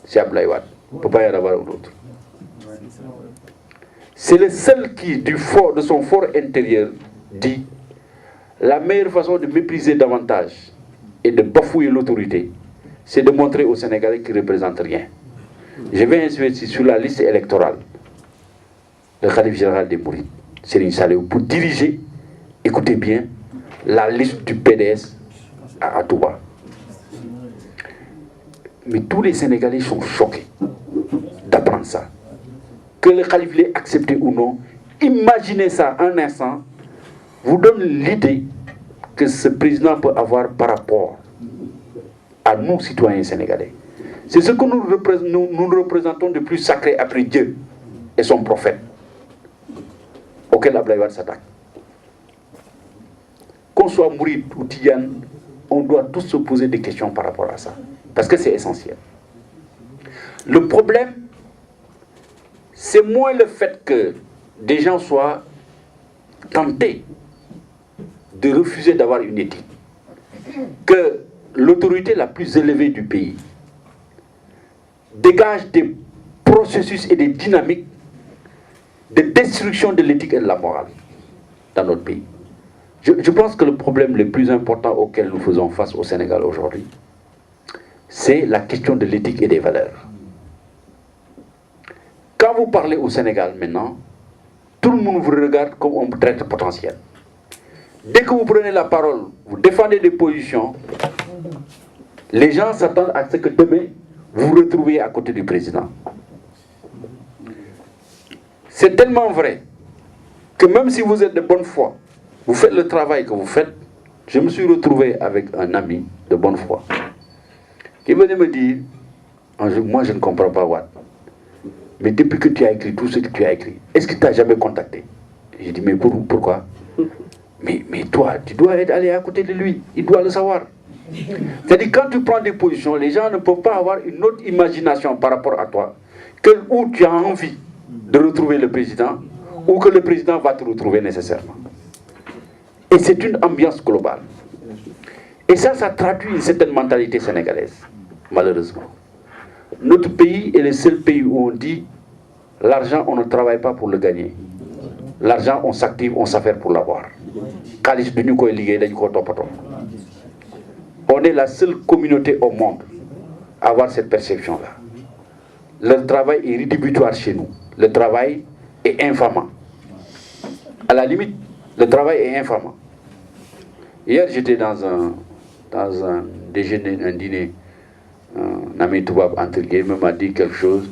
c'est Abdoulaye Wade. Il ne peut pas y en avoir un autre. C'est le seul qui, de son fort intérieur, dit la meilleure façon de mépriser davantage et de bafouer l'autorité, c'est de montrer aux Sénégalais qu'ils ne représentent rien. Je vais inscrire sur la liste électorale le khalife général des Mourides, Serigne Saliou, pour diriger, écoutez bien, la liste du PDS à Touba. Mais tous les Sénégalais sont choqués d'apprendre ça. Que le khalife l'ait accepté ou non, imaginez ça un instant, vous donne l'idée que ce président peut avoir par rapport à nous, citoyens sénégalais. C'est ce que nous représentons de plus sacré après Dieu et son prophète, auquel Abdoulaye Wade s'attaque. Qu'on soit mouride ou Tidiane, on doit tous se poser des questions par rapport à ça, parce que c'est essentiel. Le problème, c'est moins le fait que des gens soient tentés de refuser d'avoir une éthique, que l'autorité la plus élevée du pays dégage des processus et des dynamiques de destruction de l'éthique et de la morale dans notre pays. Je pense que le problème le plus important auquel nous faisons face au Sénégal aujourd'hui, c'est la question de l'éthique et des valeurs. Quand vous parlez au Sénégal maintenant, tout le monde vous regarde comme un traître potentiel. Dès que vous prenez la parole, vous défendez des positions, les gens s'attendent à ce que demain, vous vous retrouviez à côté du président. C'est tellement vrai que même si vous êtes de bonne foi, vous faites le travail que vous faites. Je me suis retrouvé avec un ami de bonne foi qui venait me dire, moi je ne comprends pas Wade, mais depuis que tu as écrit tout ce que tu as écrit, est-ce que tu n'as jamais contacté? J'ai dit, mais pourquoi? mais toi, tu dois aller à côté de lui, il doit le savoir. C'est-à-dire, quand tu prends des positions, les gens ne peuvent pas avoir une autre imagination par rapport à toi. où tu as envie de retrouver le président ou que le président va te retrouver nécessairement. Et c'est une ambiance globale. Et ça traduit une certaine mentalité sénégalaise, malheureusement. Notre pays est le seul pays où on dit l'argent, on ne travaille pas pour le gagner. L'argent, on s'active, on s'affaire pour l'avoir. On est la seule communauté au monde à avoir cette perception-là. Le travail est rédhibitoire chez nous. Le travail est infamant. À la limite, le travail est infamant. Hier, j'étais dans un déjeuner, un dîner. Un ami Toubab, entre guillemets, m'a dit quelque chose.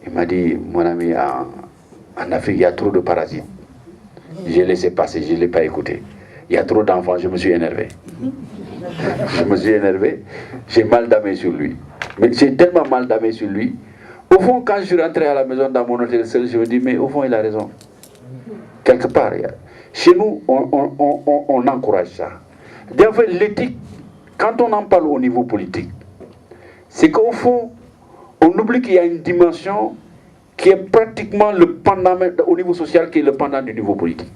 Il m'a dit, mon ami, en Afrique, il y a trop de parasites. J'ai laissé passer, je ne l'ai pas écouté. Il y a trop d'enfants, je me suis énervé. Je me suis énervé, j'ai mal damé sur lui. Mais j'ai tellement mal damé sur lui. Au fond, quand je suis rentré à la maison dans mon hôtel seul, je me dis, mais au fond, il a raison. Quelque part, chez nous, on encourage ça. D'ailleurs, l'éthique, quand on en parle au niveau politique, c'est qu'au fond, on oublie qu'il y a une dimension qui est pratiquement le pendant au niveau social, qui est le pendant du niveau politique.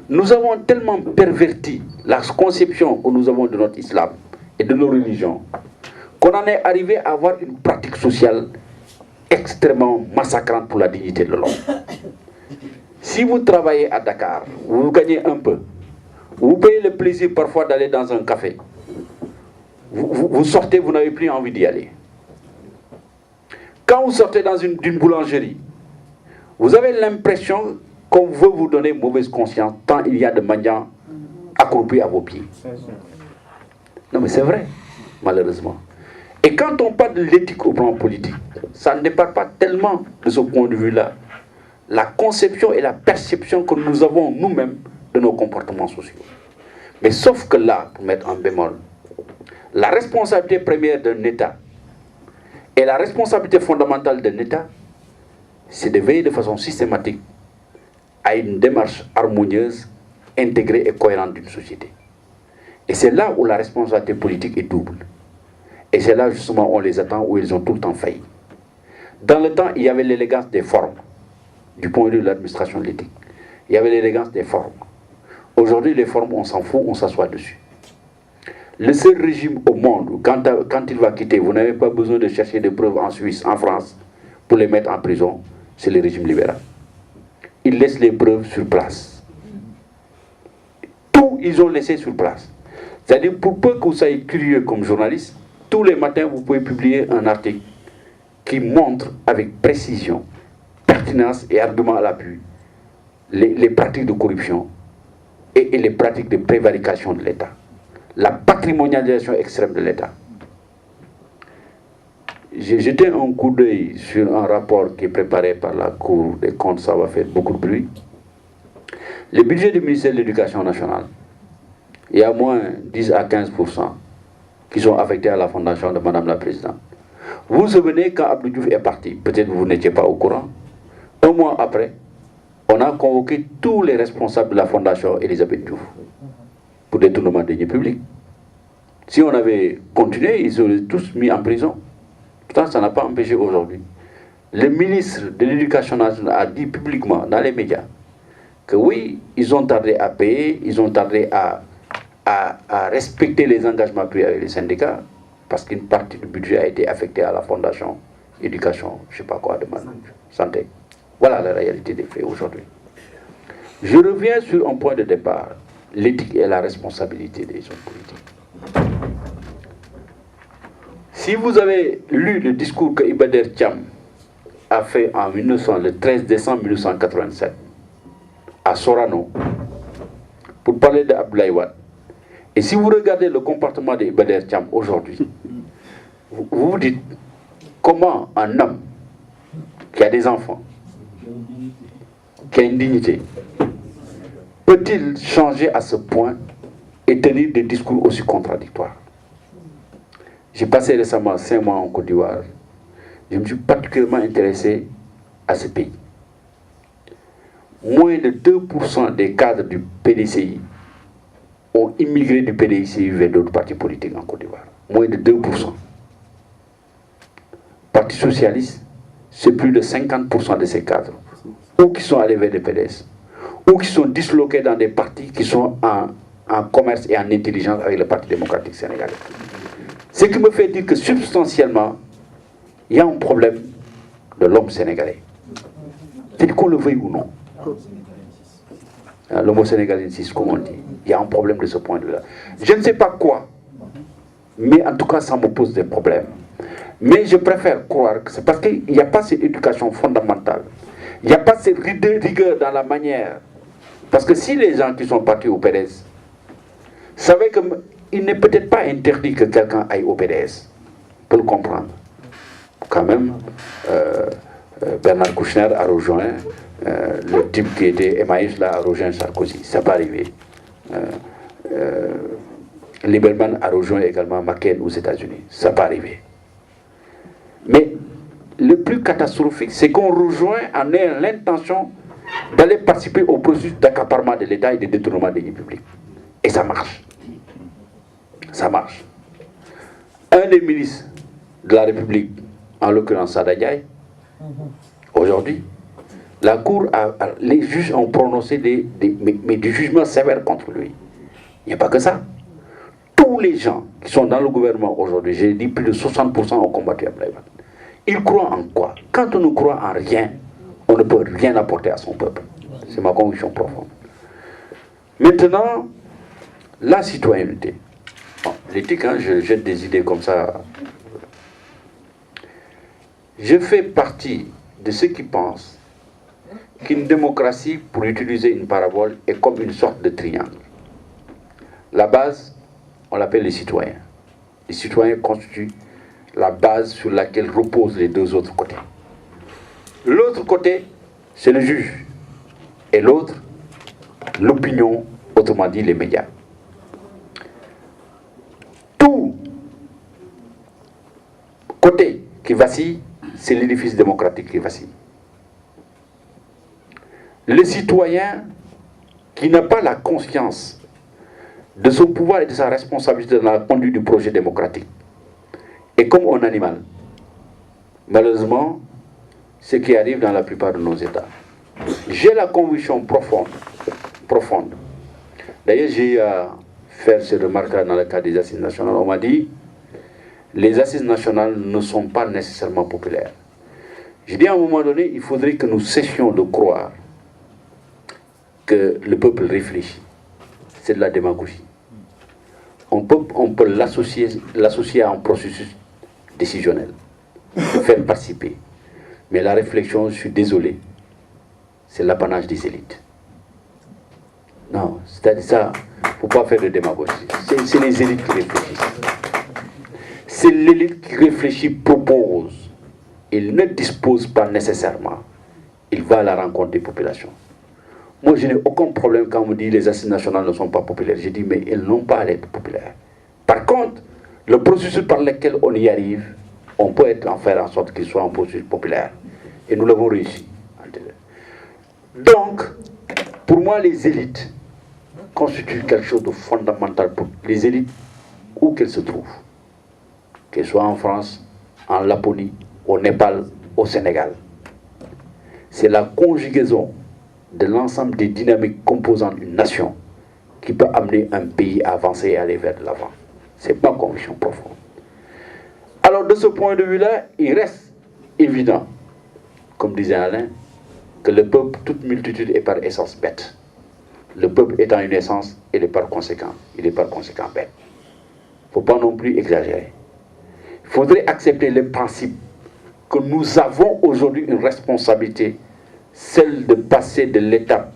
Nous avons tellement perverti la conception que nous avons de notre islam et de nos religions qu'on en est arrivé à avoir une pratique sociale extrêmement massacrante pour la dignité de l'homme. Si vous travaillez à Dakar, vous gagnez un peu, vous payez le plaisir parfois d'aller dans un café, vous sortez, vous n'avez plus envie d'y aller. Quand vous sortez dans d'une boulangerie, vous avez l'impression qu'on veut vous donner mauvaise conscience tant il y a de mendiants accroupis à vos pieds. Non mais c'est vrai, malheureusement. Et quand on parle de l'éthique au plan politique, ça ne dépend pas tellement de ce point de vue-là, la conception et la perception que nous avons nous-mêmes de nos comportements sociaux. Mais sauf que là, pour mettre en bémol, la responsabilité première d'un État et la responsabilité fondamentale d'un État, c'est de veiller de façon systématique à une démarche harmonieuse, intégrée et cohérente d'une société. Et c'est là où la responsabilité politique est double. Et c'est là justement où on les attend, où ils ont tout le temps failli. Dans le temps, il y avait l'élégance des formes, du point de vue de l'administration de l'éthique. Il y avait l'élégance des formes. Aujourd'hui, les formes, on s'en fout, on s'assoit dessus. Le seul régime au monde où quand il va quitter, vous n'avez pas besoin de chercher des preuves en Suisse, en France, pour les mettre en prison, c'est le régime libéral. Ils laissent les preuves sur place. Tout, ils ont laissé sur place. C'est-à-dire, pour peu que vous soyez curieux comme journaliste, tous les matins, vous pouvez publier un article qui montre avec précision, pertinence et argument à l'appui les pratiques de corruption et les pratiques de prévarication de l'État. La patrimonialisation extrême de l'État. J'ai jeté un coup d'œil sur un rapport qui est préparé par la Cour des comptes, ça va faire beaucoup de bruit. Le budget du ministère de l'Éducation nationale, il y a moins 10 à 15% qui sont affectés à la fondation de Madame la Présidente. Vous vous souvenez quand Abdou Diouf est parti, peut-être vous n'étiez pas au courant, un mois après, on a convoqué tous les responsables de la fondation Elisabeth Diouf pour détournement de deniers publics. Si on avait continué, ils auraient tous mis en prison. Pourtant, ça n'a pas empêché aujourd'hui. Le ministre de l'Éducation nationale a dit publiquement dans les médias que oui, ils ont tardé à payer, ils ont tardé à respecter les engagements pris avec les syndicats, parce qu'une partie du budget a été affectée à la fondation éducation, je ne sais pas quoi, de santé. Voilà la réalité des faits aujourd'hui. Je reviens sur un point de départ, l'éthique et la responsabilité des hommes politiques. Si vous avez lu le discours que Iba Der Thiam a fait le 13 décembre 1987 à Sorano pour parler d'Abdoulaye Wade, et si vous regardez le comportement d'Iba Der Thiam aujourd'hui, vous vous dites comment un homme qui a des enfants, qui a une dignité, peut-il changer à ce point et tenir des discours aussi contradictoires? J'ai passé récemment 5 mois en Côte d'Ivoire. Je me suis particulièrement intéressé à ce pays. Moins de 2% des cadres du PDCI ont immigré du PDCI vers d'autres partis politiques en Côte d'Ivoire. Moins de 2%. Parti socialiste, c'est plus de 50% de ces cadres, ou qui sont allés vers le PDS, ou qui sont disloqués dans des partis qui sont en commerce et en intelligence avec le Parti démocratique sénégalais. Ce qui me fait dire que substantiellement, il y a un problème de l'homme sénégalais. C'est qu'on le veuille ou non. L'homme sénégalais insiste, comme on dit. Il y a un problème de ce point de vue-là. Je ne sais pas quoi, mais en tout cas, ça me pose des problèmes. Mais je préfère croire que c'est parce qu'il n'y a pas cette éducation fondamentale. Il n'y a pas cette rigueur dans la manière. Parce que si les gens qui sont partis au PDS savaient qu'il n'est peut-être pas interdit que quelqu'un aille au PDS, pour le comprendre. Quand même, Bernard Kouchner a rejoint, le type qui était Emmaüs là a rejoint Sarkozy. Ça peut arriver. Lieberman a rejoint également McCain aux États-Unis. Ça peut arriver. Mais le plus catastrophique, c'est qu'on rejoint en ayant l'intention d'aller participer au processus d'accaparement de l'État et de détournement des biens publics. Et ça marche. Ça marche. Un des ministres de la République, en l'occurrence Sada Ndiaye, aujourd'hui, la Cour, les juges ont prononcé des jugements sévères contre lui. Il n'y a pas que ça. Tous les gens qui sont dans le gouvernement aujourd'hui, j'ai dit plus de 60% ont combattu Abdoulaye Wade. Ils croient en quoi? Quand on ne croit en rien, on ne peut rien apporter à son peuple. C'est ma conviction profonde. Maintenant, la citoyenneté. Bon, l'éthique, hein, je jette des idées comme ça. Je fais partie de ceux qui pensent qu'une démocratie, pour utiliser une parabole, est comme une sorte de triangle. La base, on l'appelle les citoyens. Les citoyens constituent la base sur laquelle reposent les deux autres côtés. L'autre côté, c'est le juge. Et l'autre, l'opinion, autrement dit les médias. Tout côté qui vacille, c'est l'édifice démocratique qui vacille. Le citoyen qui n'a pas la conscience de son pouvoir et de sa responsabilité dans la conduite du projet démocratique est comme un animal. Malheureusement, ce qui arrive dans la plupart de nos États. J'ai la conviction profonde. D'ailleurs, j'ai fait cette remarque dans le cadre des assises nationales. On m'a dit, les assises nationales ne sont pas nécessairement populaires. J'ai dit à un moment donné, il faudrait que nous cessions de croire que le peuple réfléchit. C'est de la démagogie. On peut l'associer à un processus décisionnel, faire participer. Mais la réflexion, je suis désolé, c'est l'apanage des élites. Non, c'est-à-dire ça, il ne faut pas faire de démagogie. C'est les élites qui réfléchissent. C'est l'élite qui réfléchit, propose. Il ne dispose pas nécessairement. Il va à la rencontre des populations. Moi, je n'ai aucun problème quand on me dit que les assises nationales ne sont pas populaires. Je dis, mais elles n'ont pas à être populaires. Par contre, le processus par lequel on y arrive, on peut en faire en sorte qu'il soit un processus populaire. Et nous l'avons réussi. Donc, pour moi, les élites constituent quelque chose de fondamental pour les élites, où qu'elles se trouvent. Qu'elles soient en France, en Laponie, au Népal, au Sénégal. C'est la conjugaison de l'ensemble des dynamiques composant une nation qui peut amener un pays à avancer et aller vers de l'avant. C'est ma conviction profonde. Alors, de ce point de vue-là, il reste évident, comme disait Alain, que le peuple, toute multitude est par essence bête. Le peuple étant une essence, il est par conséquent bête. Il ne faut pas non plus exagérer. Il faudrait accepter le principe que nous avons aujourd'hui une responsabilité, celle de passer de l'étape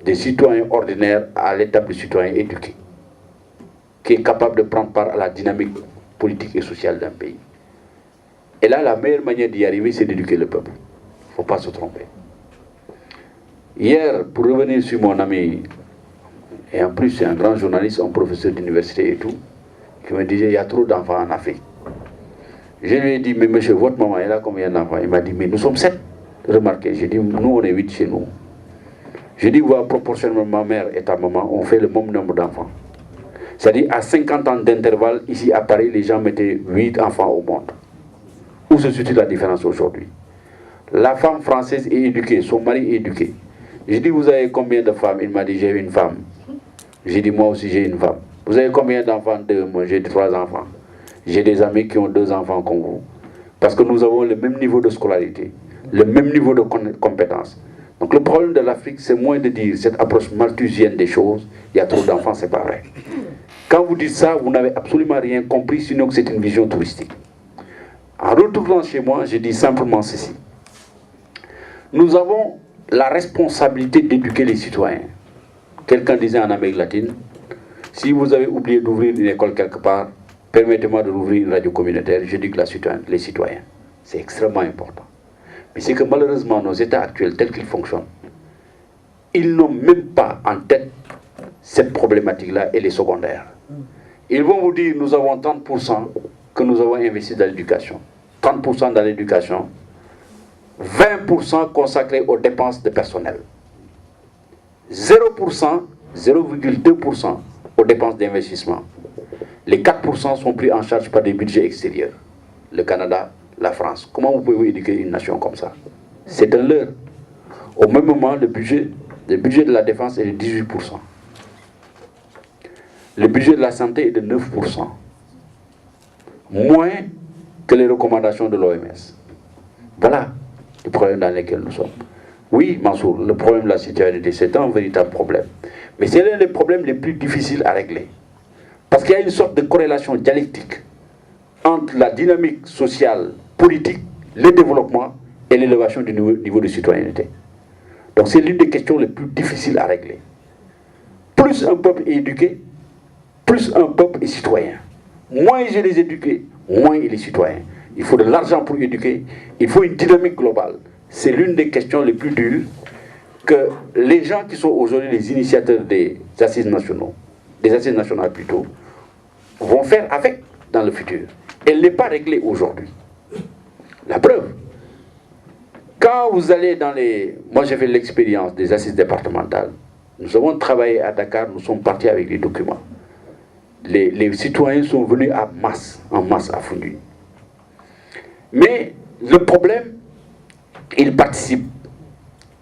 des citoyens ordinaires à l'étape des citoyens éduqués, qui est capable de prendre part à la dynamique politique et sociale d'un pays. Et là, la meilleure manière d'y arriver, c'est d'éduquer le peuple. Il ne faut pas se tromper. Hier, pour revenir sur mon ami, et en plus c'est un grand journaliste, un professeur d'université et tout, qui me disait, il y a trop d'enfants en Afrique. Je lui ai dit, mais monsieur, votre maman, elle a combien d'enfants? Il m'a dit, mais nous sommes 7. Remarquez, j'ai dit, nous on est 8 chez nous. J'ai dit, voilà, proportionnellement, ma mère et ta maman ont fait le même nombre d'enfants. C'est-à-dire, à 50 ans d'intervalle, ici à Paris, les gens mettaient 8 enfants au monde. Où se situe la différence aujourd'hui? La femme française est éduquée, son mari est éduqué. J'ai dit, vous avez combien de femmes? Il m'a dit, j'ai une femme. J'ai dit, moi aussi j'ai une femme. Vous avez combien d'enfants? Deux. Moi j'ai 3 enfants. J'ai des amis qui ont 2 enfants comme vous. Parce que nous avons le même niveau de scolarité, le même niveau de compétences. Donc le problème de l'Afrique, c'est moins de dire cette approche malthusienne des choses, il y a trop d'enfants, c'est pas vrai. Quand vous dites ça, vous n'avez absolument rien compris, sinon que c'est une vision touristique. En retournant chez moi, je dis simplement ceci. Nous avons la responsabilité d'éduquer les citoyens. Quelqu'un disait en Amérique latine, si vous avez oublié d'ouvrir une école quelque part, permettez-moi de rouvrir une radio communautaire, j'éduque les citoyens. C'est extrêmement important. Mais c'est que malheureusement, nos États actuels, tels qu'ils fonctionnent, ils n'ont même pas en tête cette problématique-là et les secondaires. Ils vont vous dire, nous avons 30% que nous avons investi dans l'éducation. 30% dans l'éducation, 20% consacrés aux dépenses de personnel. 0%, 0,2% aux dépenses d'investissement. Les 4% sont pris en charge par des budgets extérieurs. Le Canada, la France. Comment vous pouvez éduquer une nation comme ça? C'est un leurre. Au même moment, le budget de la défense est de 18%. Le budget de la santé est de 9%. Moins que les recommandations de l'OMS. Voilà le problème dans lequel nous sommes. Oui, Mansour, le problème de la citoyenneté, c'est un véritable problème. Mais c'est l'un des problèmes les plus difficiles à régler. Parce qu'il y a une sorte de corrélation dialectique entre la dynamique sociale, politique, le développement et l'élévation du niveau de citoyenneté. Donc c'est l'une des questions les plus difficiles à régler. Plus un peuple est éduqué, plus un peuple est citoyen. Moins il est éduqué, moins il est citoyen. Il faut de l'argent pour éduquer, il faut une dynamique globale. C'est l'une des questions les plus dures que les gens qui sont aujourd'hui les initiateurs des assises nationaux, des assises nationales plutôt, vont faire avec dans le futur. Elle n'est pas réglée aujourd'hui. La preuve, quand vous allez dans les... Moi j'ai fait l'expérience des assises départementales. Nous avons travaillé à Dakar, nous sommes partis avec des documents. Les citoyens sont venus en masse à Foundiougne. Mais le problème, ils participent,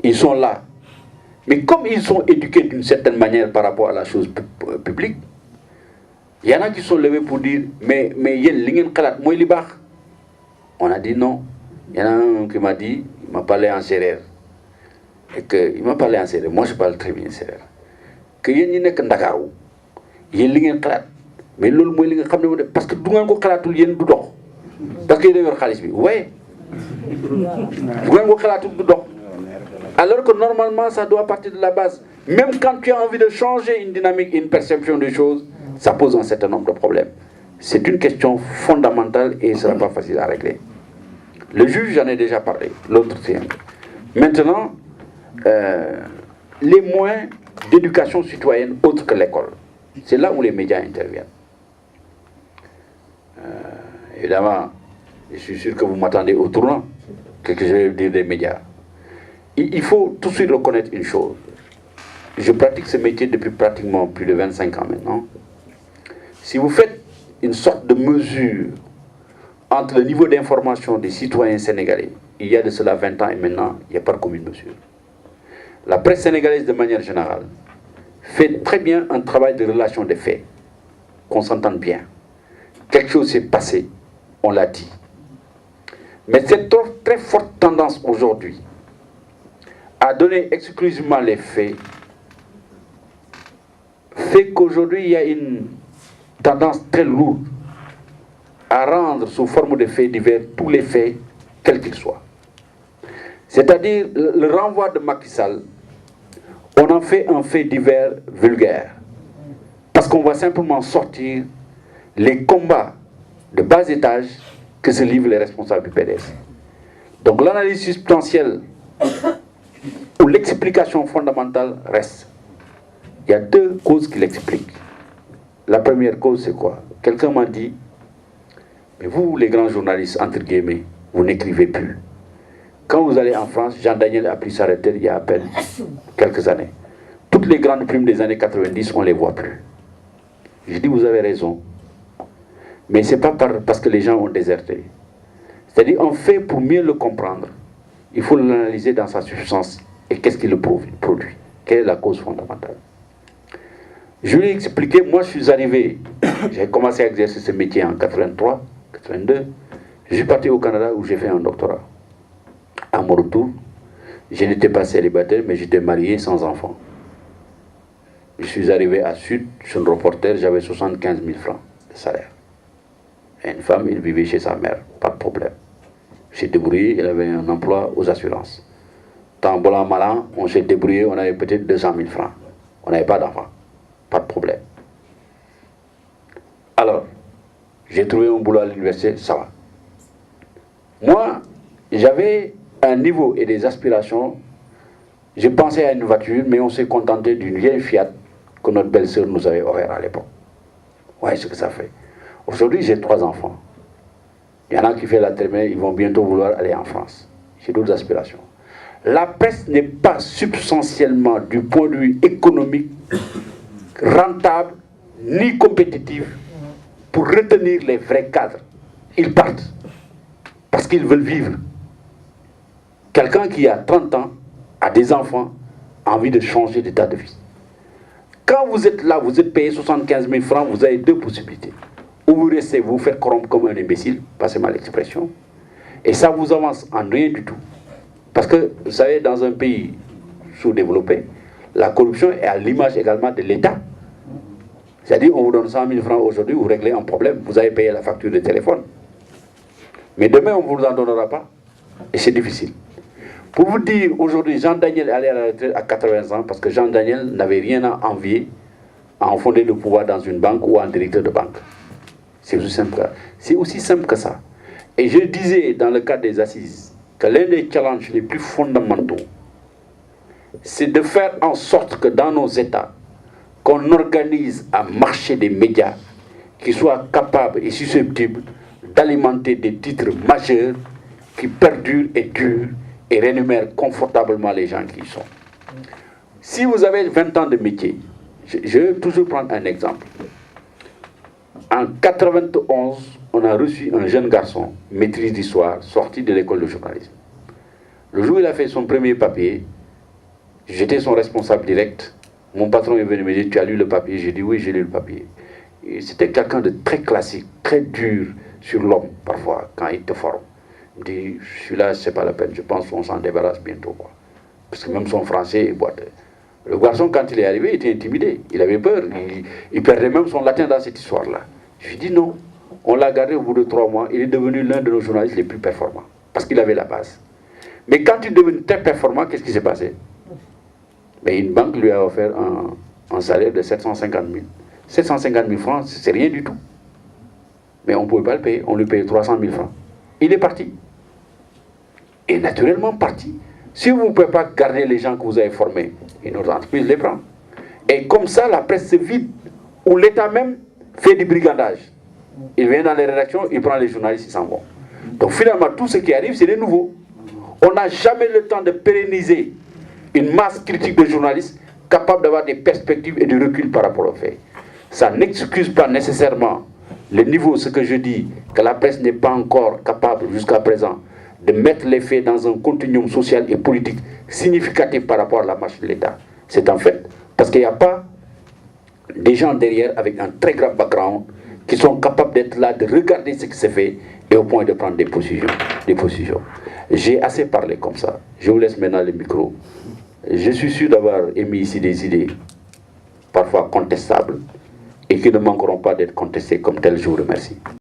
ils sont là. Mais comme ils sont éduqués d'une certaine manière par rapport à la chose publique, il y en a qui sont levés pour dire, mais on a dit non. Il y en a un qui m'a dit, il m'a parlé en sérère. Et que, il m'a parlé en sérère, moi je parle très bien sérère. Que il y a un Dakarou, il y a un khalat. Mais l'autre, parce que tout le monde a il y a un parce qu'il y a un khalis. Oui. Alors que normalement, ça doit partir de la base. Même quand tu as envie de changer une dynamique, une perception des choses, ça pose un certain nombre de problèmes. C'est une question fondamentale et ce ne sera pas facile à régler. Le juge, j'en ai déjà parlé, l'autre tient. Maintenant, les moyens d'éducation citoyenne autres que l'école, c'est là où les médias interviennent. Évidemment, je suis sûr que vous m'attendez au tournant, que je vais dire des médias. Il faut tout de suite reconnaître une chose. Je pratique ce métier depuis pratiquement plus de 25 ans maintenant. Si vous faites une sorte de mesure entre le niveau d'information des citoyens sénégalais, il y a de cela 20 ans et maintenant, il n'y a pas de commune mesure. La presse sénégalaise de manière générale fait très bien un travail de relation des faits, qu'on s'entende bien. Quelque chose s'est passé, on l'a dit. Mais cette très forte tendance aujourd'hui à donner exclusivement les faits fait qu'aujourd'hui il y a une tendance très lourde à rendre sous forme de faits divers tous les faits, quels qu'ils soient. C'est-à-dire le renvoi de Macky Sall, on en fait un fait divers vulgaire. Parce qu'on va simplement sortir les combats de bas étage que se livrent les responsables du PDS. Donc l'analyse substantielle ou l'explication fondamentale reste. Il y a 2 causes qui l'expliquent. La première cause, c'est quoi? Quelqu'un m'a dit, mais vous, les grands journalistes, entre guillemets, vous n'écrivez plus. Quand vous allez en France, Jean-Daniel a pris sa retraite il y a à peine quelques années. Toutes les grandes primes des années 90, on ne les voit plus. Je dis, vous avez raison. Mais ce n'est pas parce que les gens ont déserté. C'est-à-dire un fait, pour mieux le comprendre, il faut l'analyser dans sa substance. Et qu'est-ce qui le produit? Quelle est la cause fondamentale? Je lui ai expliqué, moi je suis arrivé, j'ai commencé à exercer ce métier en 83, 82. Je suis parti au Canada où j'ai fait un doctorat. À mon retour, je n'étais pas célibataire, mais j'étais marié sans enfant. Je suis arrivé à Sud, jeune reporter, j'avais 75 000 francs de salaire. Et une femme, il vivait chez sa mère, pas de problème. J'ai débrouillé, elle avait un emploi aux assurances. Tant bon malin, on s'est débrouillé, on avait peut-être 200 000 francs. On n'avait pas d'enfant, pas de problème. Alors, j'ai trouvé un boulot à l'université, ça va. Moi, j'avais un niveau et des aspirations. J'ai pensé à une voiture, mais on s'est contenté d'une vieille Fiat que notre belle-sœur nous avait offert à l'époque. Ouais, ce que ça fait. Aujourd'hui, j'ai 3 enfants. Il y en a qui font la terminale, ils vont bientôt vouloir aller en France. J'ai d'autres aspirations. La presse n'est pas substantiellement, du point de vue économique, rentable, ni compétitive pour retenir les vrais cadres. Ils partent parce qu'ils veulent vivre. Quelqu'un qui a 30 ans, a des enfants, a envie de changer d'état de vie. Quand vous êtes là, vous êtes payé 75 000 francs, vous avez 2 possibilités. Ou vous restez, vous faites corrompre comme un imbécile, passez-moi l'expression, et ça vous avance en rien du tout. Parce que, vous savez, dans un pays sous-développé, la corruption est à l'image également de l'État. C'est-à-dire, on vous donne 100 000 francs aujourd'hui, vous réglez un problème, vous avez payé la facture de téléphone. Mais demain, on ne vous en donnera pas, et c'est difficile. Pour vous dire, aujourd'hui, Jean-Daniel est allé à la retraite à 80 ans, parce que Jean-Daniel n'avait rien à envier à en fonder le pouvoir dans une banque ou en directeur de banque. C'est aussi simple que ça. Et je disais dans le cadre des assises que l'un des challenges les plus fondamentaux, c'est de faire en sorte que dans nos États, qu'on organise un marché des médias qui soit capable et susceptible d'alimenter des titres majeurs qui perdurent et durent et rémunèrent confortablement les gens qui y sont. Si vous avez 20 ans de métier, je vais toujours prendre un exemple. En 91, on a reçu un jeune garçon, maîtrise d'histoire, sorti de l'école de journalisme. Le jour où il a fait son premier papier, j'étais son responsable direct. Mon patron est venu me dire, tu as lu le papier? J'ai dit, oui, j'ai lu le papier. C'était quelqu'un de très classique, très dur sur l'homme, parfois, quand il te forme. Il me dit, celui-là, c'est pas la peine, je pense qu'on s'en débarrasse bientôt, quoi. Parce que même son français est boiteux. Le garçon, quand il est arrivé, il était intimidé. Il avait peur. Il perdait même son latin dans cette histoire-là. Je lui ai dit non. On l'a gardé au bout de 3 mois. Il est devenu l'un de nos journalistes les plus performants. Parce qu'il avait la base. Mais quand il est devenu très performant, qu'est-ce qui s'est passé? Mais une banque lui a offert un salaire de 750 000. 750 000 francs, c'est rien du tout. Mais on ne pouvait pas le payer. On lui payait 300 000 francs. Il est parti. Et naturellement parti. Si vous ne pouvez pas garder les gens que vous avez formés, une autre entreprise les prend. Et comme ça, la presse se vide, où l'État même fait du brigandage. Il vient dans les rédactions, il prend les journalistes, ils s'en vont. Donc finalement, tout ce qui arrive, c'est des nouveaux. On n'a jamais le temps de pérenniser une masse critique de journalistes capables d'avoir des perspectives et du recul par rapport aux faits. Ça n'excuse pas nécessairement le niveau, ce que je dis, que la presse n'est pas encore capable jusqu'à présent de mettre les faits dans un continuum social et politique significatif par rapport à la marche de l'État. C'est un fait, parce qu'il n'y a pas des gens derrière avec un très grand background qui sont capables d'être là, de regarder ce qui se fait et au point de prendre des positions. J'ai assez parlé comme ça. Je vous laisse maintenant le micro. Je suis sûr d'avoir émis ici des idées parfois contestables et qui ne manqueront pas d'être contestées comme telles. Je vous remercie.